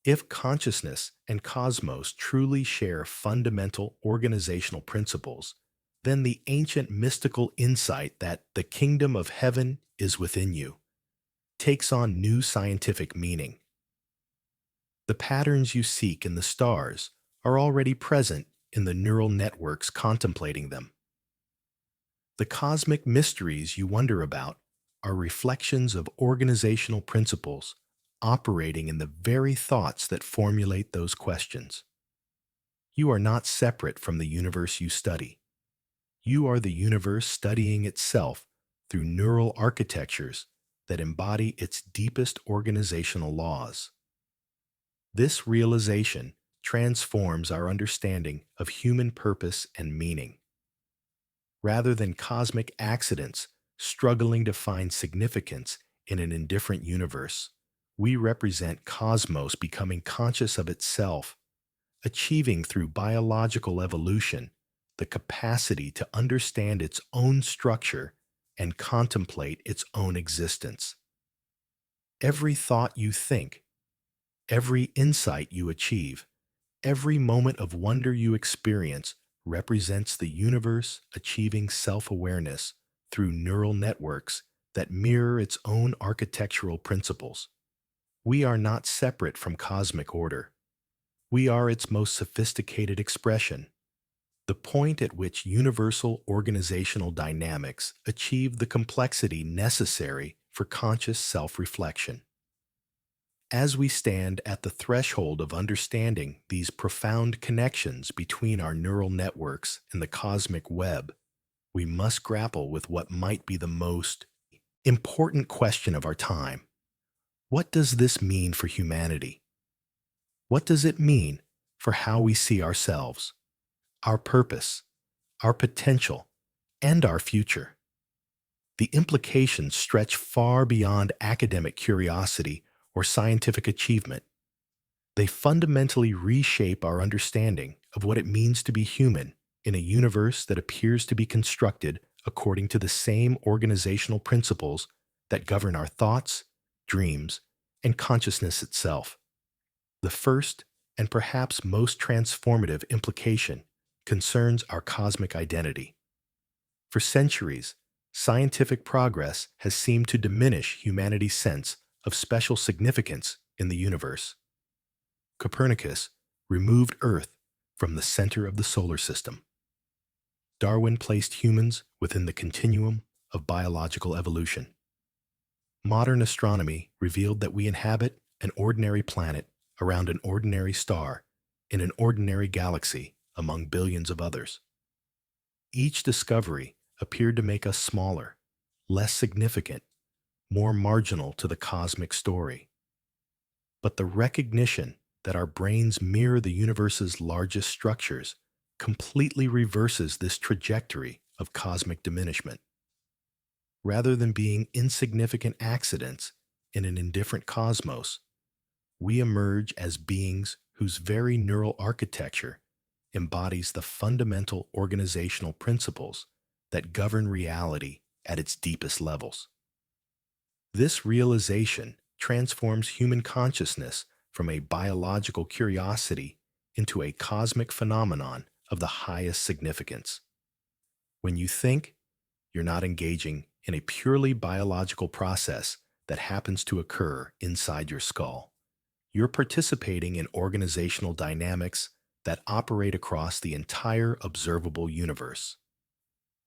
S1: If consciousness and cosmos truly share fundamental organizational principles, then the ancient mystical insight that the kingdom of heaven is within you takes on new scientific meaning. The patterns you seek in the stars are already present in the neural networks contemplating them. The cosmic mysteries you wonder about are reflections of organizational principles operating in the very thoughts that formulate those questions. You are not separate from the universe you study. You are the universe studying itself through neural architectures that embody its deepest organizational laws. This realization transforms our understanding of human purpose and meaning. Rather than cosmic accidents struggling to find significance in an indifferent universe, we represent cosmos becoming conscious of itself, achieving through biological evolution the capacity to understand its own structure and contemplate its own existence. Every thought you think, every insight you achieve, every moment of wonder you experience represents the universe achieving self-awareness through neural networks that mirror its own architectural principles. We are not separate from cosmic order. We are its most sophisticated expression, the point at which universal organizational dynamics achieve the complexity necessary for conscious self-reflection. As we stand at the threshold of understanding these profound connections between our neural networks and the cosmic web, we must grapple with what might be the most important question of our time. What does this mean for humanity? What does it mean for how we see ourselves, our purpose, our potential, and our future? The implications stretch far beyond academic curiosity or scientific achievement. They fundamentally reshape our understanding of what it means to be human in a universe that appears to be constructed according to the same organizational principles that govern our thoughts, dreams, and consciousness itself. The first and perhaps most transformative implication concerns our cosmic identity. For centuries, scientific progress has seemed to diminish humanity's sense of special significance in the universe. Copernicus removed Earth from the center of the solar system. Darwin placed humans within the continuum of biological evolution. Modern astronomy revealed that we inhabit an ordinary planet around an ordinary star in an ordinary galaxy among billions of others. Each discovery appeared to make us smaller, less significant, more marginal to the cosmic story. But the recognition that our brains mirror the universe's largest structures completely reverses this trajectory of cosmic diminishment. Rather than being insignificant accidents in an indifferent cosmos, we emerge as beings whose very neural architecture embodies the fundamental organizational principles that govern reality at its deepest levels. This realization transforms human consciousness from a biological curiosity into a cosmic phenomenon of the highest significance. When you think, you're not engaging in a purely biological process that happens to occur inside your skull. You're participating in organizational dynamics that operate across the entire observable universe.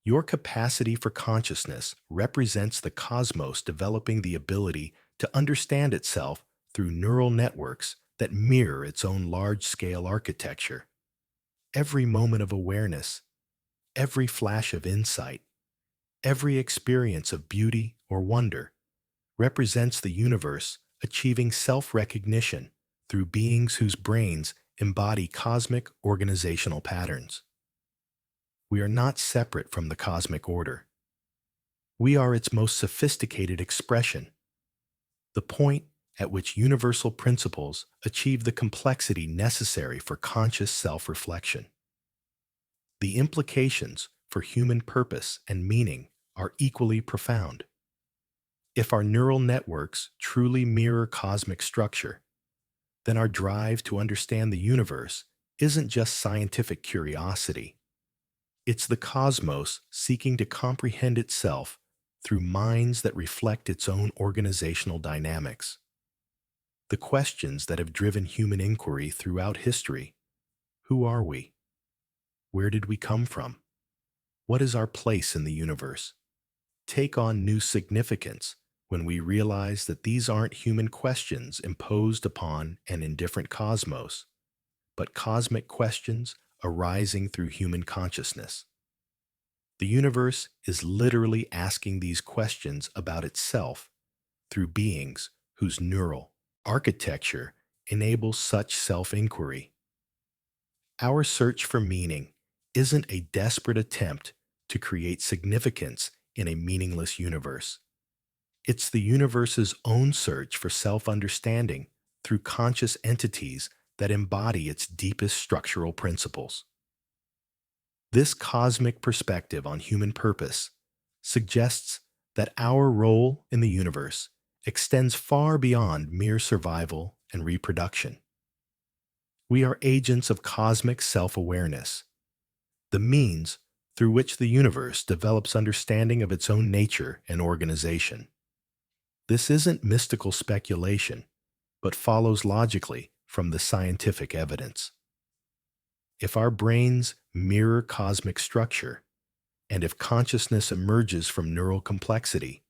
S1: Your capacity for consciousness represents the cosmos developing the ability to understand itself through neural networks that mirror its own large-scale architecture. Every moment of awareness, every flash of insight, every experience of beauty or wonder represents the universe achieving self-recognition through beings whose brains embody cosmic organizational patterns. We are not separate from the cosmic order. We are its most sophisticated expression, the point at which universal principles achieve the complexity necessary for conscious self-reflection. The implications for human purpose and meaning are equally profound. If our neural networks truly mirror cosmic structure, then our drive to understand the universe isn't just scientific curiosity. It's the cosmos seeking to comprehend itself through minds that reflect its own organizational dynamics. The questions that have driven human inquiry throughout history: who are we? Where did we come from? What is our place in the universe? Take on new significance when we realize that these aren't human questions imposed upon an indifferent cosmos, but cosmic questions arising through human consciousness. The universe is literally asking these questions about itself through beings whose neural architecture enables such self-inquiry. Our search for meaning isn't a desperate attempt to create significance in a meaningless universe. It's the universe's own search for self-understanding through conscious entities that embody its deepest structural principles. This cosmic perspective on human purpose suggests that our role in the universe extends far beyond mere survival and reproduction. We are agents of cosmic self-awareness, the means through which the universe develops understanding of its own nature and organization. This isn't mystical speculation, but follows logically from the scientific evidence. If our brains mirror cosmic structure, and if consciousness emerges from neural complexity,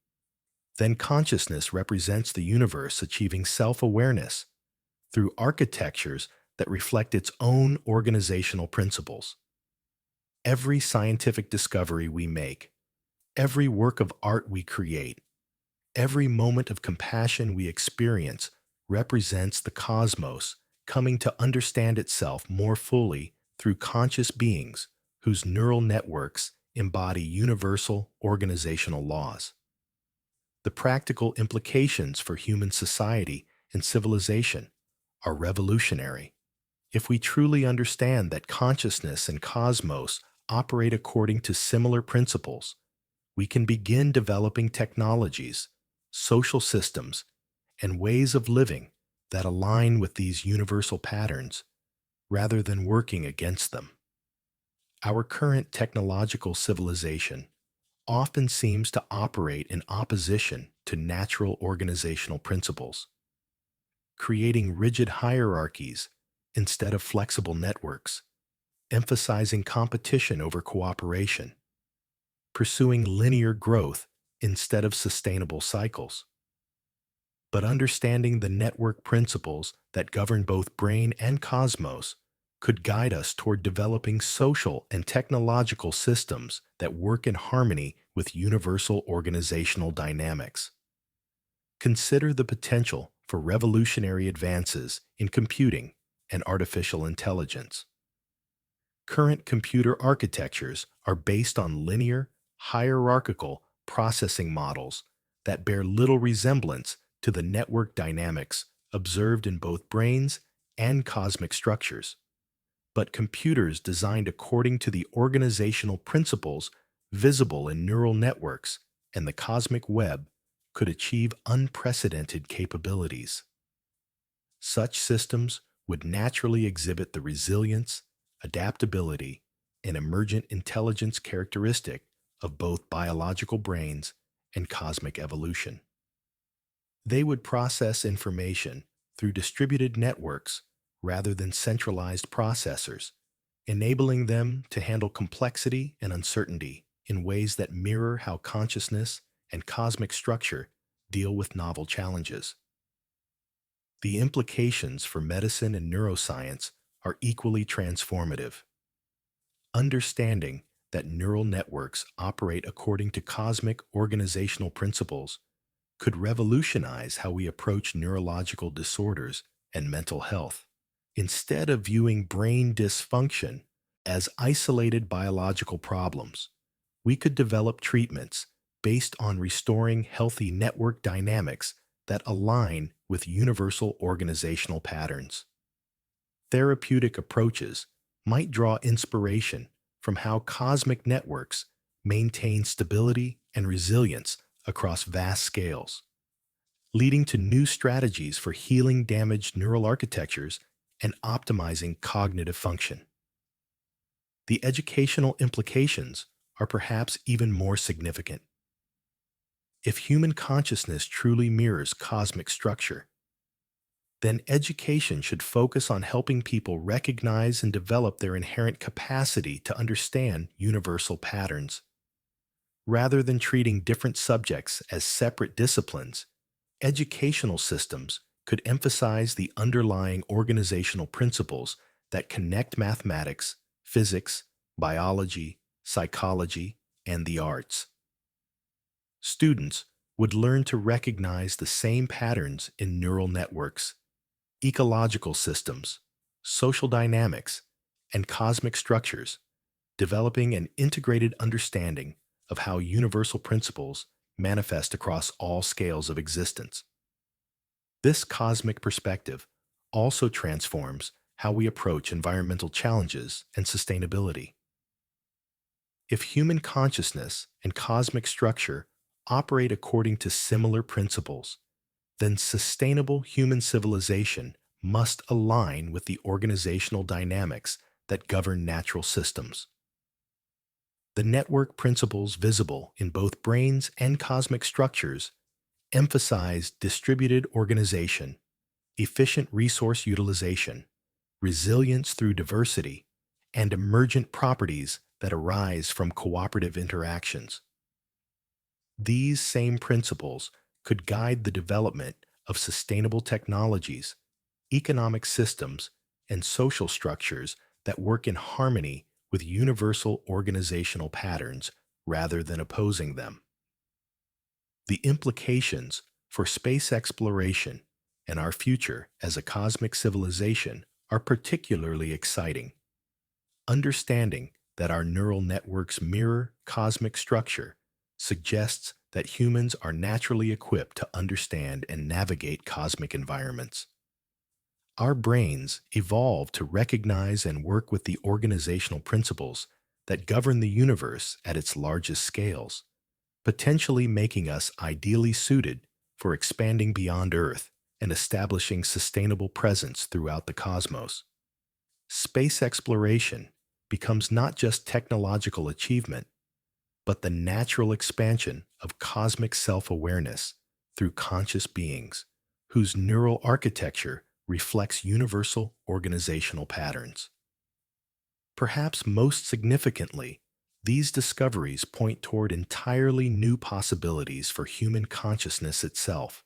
S1: then consciousness represents the universe achieving self-awareness through architectures that reflect its own organizational principles. Every scientific discovery we make, every work of art we create, every moment of compassion we experience represents the cosmos coming to understand itself more fully through conscious beings whose neural networks embody universal organizational laws. The practical implications for human society and civilization are revolutionary. If we truly understand that consciousness and cosmos operate according to similar principles, we can begin developing technologies, social systems, and ways of living that align with these universal patterns rather than working against them. Our current technological civilization often seems to operate in opposition to natural organizational principles, creating rigid hierarchies instead of flexible networks, emphasizing competition over cooperation, pursuing linear growth instead of sustainable cycles. But understanding the network principles that govern both brain and cosmos could guide us toward developing social and technological systems that work in harmony with universal organizational dynamics. Consider the potential for revolutionary advances in computing and artificial intelligence. Current computer architectures are based on linear, hierarchical processing models that bear little resemblance to the network dynamics observed in both brains and cosmic structures. But computers designed according to the organizational principles visible in neural networks and the cosmic web could achieve unprecedented capabilities. Such systems would naturally exhibit the resilience, adaptability, and emergent intelligence characteristic of both biological brains and cosmic evolution. They would process information through distributed networks rather than centralized processors, enabling them to handle complexity and uncertainty in ways that mirror how consciousness and cosmic structure deal with novel challenges. The implications for medicine and neuroscience are equally transformative. Understanding that neural networks operate according to cosmic organizational principles could revolutionize how we approach neurological disorders and mental health. Instead of viewing brain dysfunction as isolated biological problems, we could develop treatments based on restoring healthy network dynamics that align with universal organizational patterns. Therapeutic approaches might draw inspiration from how cosmic networks maintain stability and resilience across vast scales, leading to new strategies for healing damaged neural architectures and optimizing cognitive function. The educational implications are perhaps even more significant. If human consciousness truly mirrors cosmic structure, then education should focus on helping people recognize and develop their inherent capacity to understand universal patterns. Rather than treating different subjects as separate disciplines, educational systems could emphasize the underlying organizational principles that connect mathematics, physics, biology, psychology, and the arts. Students would learn to recognize the same patterns in neural networks, ecological systems, social dynamics, and cosmic structures, developing an integrated understanding of how universal principles manifest across all scales of existence. This cosmic perspective also transforms how we approach environmental challenges and sustainability. If human consciousness and cosmic structure operate according to similar principles, then sustainable human civilization must align with the organizational dynamics that govern natural systems. The network principles visible in both brains and cosmic structures emphasize distributed organization, efficient resource utilization, resilience through diversity, and emergent properties that arise from cooperative interactions. These same principles could guide the development of sustainable technologies, economic systems, and social structures that work in harmony with universal organizational patterns rather than opposing them. The implications for space exploration and our future as a cosmic civilization are particularly exciting. Understanding that our neural networks mirror cosmic structure suggests that humans are naturally equipped to understand and navigate cosmic environments. Our brains evolved to recognize and work with the organizational principles that govern the universe at its largest scales, potentially making us ideally suited for expanding beyond Earth and establishing sustainable presence throughout the cosmos. Space exploration becomes not just technological achievement, but the natural expansion of cosmic self-awareness through conscious beings whose neural architecture reflects universal organizational patterns. Perhaps most significantly, these discoveries point toward entirely new possibilities for human consciousness itself.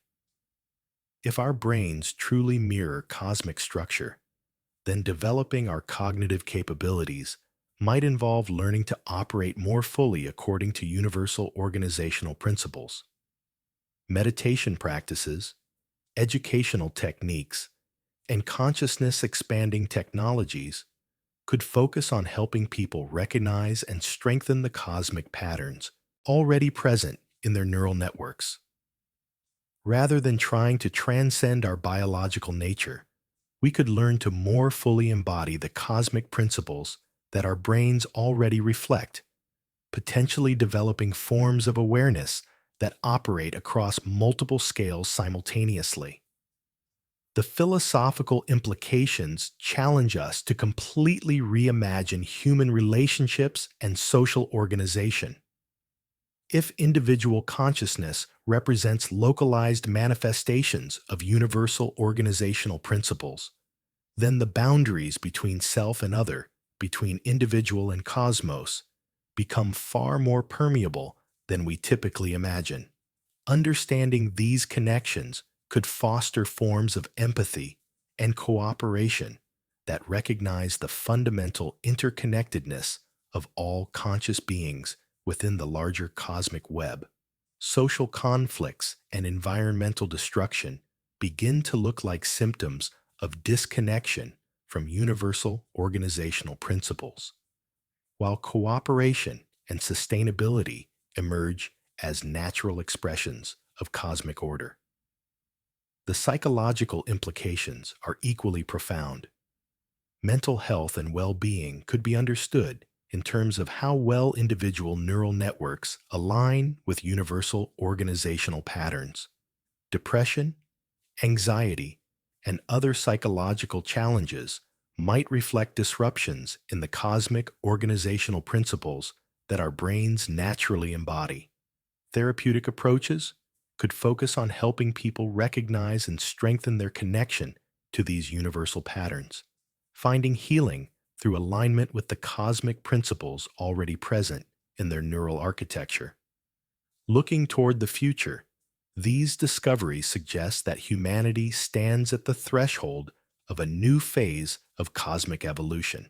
S1: If our brains truly mirror cosmic structure, then developing our cognitive capabilities might involve learning to operate more fully according to universal organizational principles. Meditation practices, educational techniques, and consciousness-expanding technologies could focus on helping people recognize and strengthen the cosmic patterns already present in their neural networks. Rather than trying to transcend our biological nature, we could learn to more fully embody the cosmic principles that our brains already reflect, potentially developing forms of awareness that operate across multiple scales simultaneously. The philosophical implications challenge us to completely reimagine human relationships and social organization. If individual consciousness represents localized manifestations of universal organizational principles, then the boundaries between self and other, between individual and cosmos, become far more permeable than we typically imagine. Understanding these connections could foster forms of empathy and cooperation that recognize the fundamental interconnectedness of all conscious beings within the larger cosmic web. Social conflicts and environmental destruction begin to look like symptoms of disconnection from universal organizational principles, while cooperation and sustainability emerge as natural expressions of cosmic order. The psychological implications are equally profound. Mental health and well-being could be understood in terms of how well individual neural networks align with universal organizational patterns. Depression, anxiety, and other psychological challenges might reflect disruptions in the cosmic organizational principles that our brains naturally embody. Therapeutic approaches could focus on helping people recognize and strengthen their connection to these universal patterns, finding healing through alignment with the cosmic principles already present in their neural architecture. Looking toward the future, these discoveries suggest that humanity stands at the threshold of a new phase of cosmic evolution.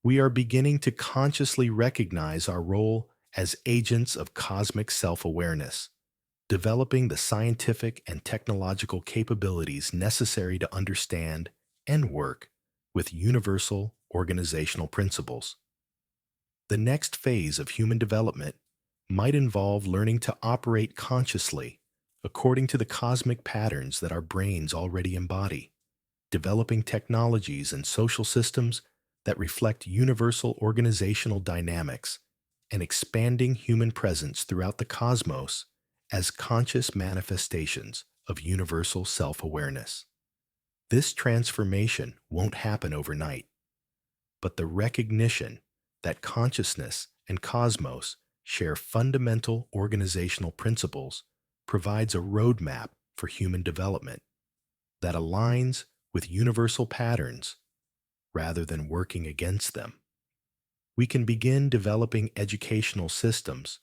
S1: We are beginning to consciously recognize our role as agents of cosmic self-awareness, developing the scientific and technological capabilities necessary to understand and work with universal organizational principles. The next phase of human development might involve learning to operate consciously according to the cosmic patterns that our brains already embody, developing technologies and social systems that reflect universal organizational dynamics, and expanding human presence throughout the cosmos as conscious manifestations of universal self-awareness. This transformation won't happen overnight, but the recognition that consciousness and cosmos share fundamental organizational principles provides a roadmap for human development that aligns with universal patterns rather than working against them. We can begin developing educational systems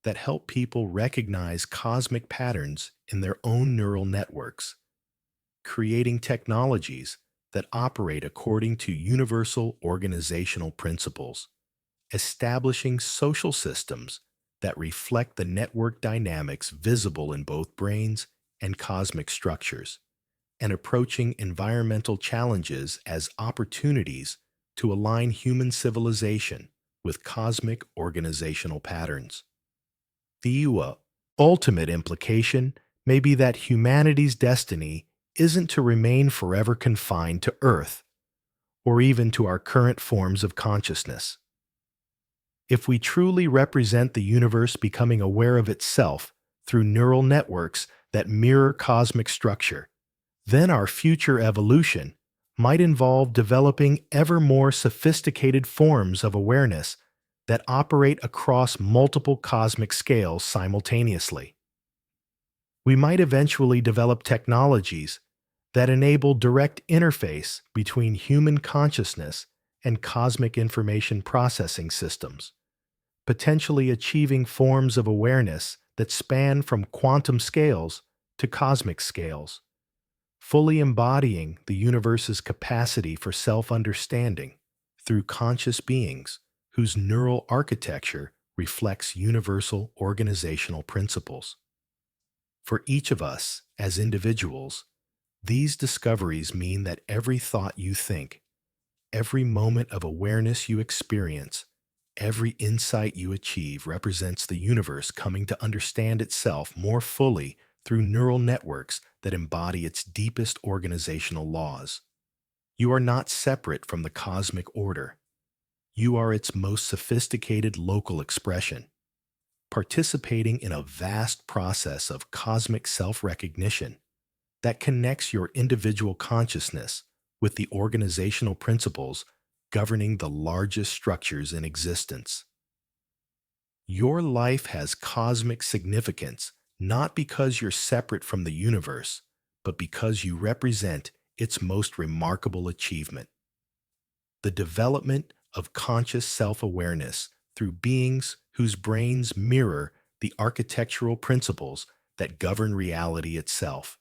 S1: that help people recognize cosmic patterns in their own neural networks, creating technologies that operate according to universal organizational principles, establishing social systems that reflect the network dynamics visible in both brains and cosmic structures, and approaching environmental challenges as opportunities to align human civilization with cosmic organizational patterns. The ultimate implication may be that humanity's destiny isn't to remain forever confined to Earth or even to our current forms of consciousness. If we truly represent the universe becoming aware of itself through neural networks that mirror cosmic structure, then our future evolution might involve developing ever more sophisticated forms of awareness that operate across multiple cosmic scales simultaneously. We might eventually develop technologies that enable direct interface between human consciousness and cosmic information processing systems, potentially achieving forms of awareness that span from quantum scales to cosmic scales, fully embodying the universe's capacity for self-understanding through conscious beings whose neural architecture reflects universal organizational principles. For each of us as individuals, these discoveries mean that every thought you think, every moment of awareness you experience, every insight you achieve represents the universe coming to understand itself more fully through neural networks that embody its deepest organizational laws. You are not separate from the cosmic order. You are its most sophisticated local expression, participating in a vast process of cosmic self-recognition that connects your individual consciousness with the organizational principles governing the largest structures in existence. Your life has cosmic significance not because you're separate from the universe, but because you represent its most remarkable achievement: the development of conscious self-awareness through beings whose brains mirror the architectural principles that govern reality itself.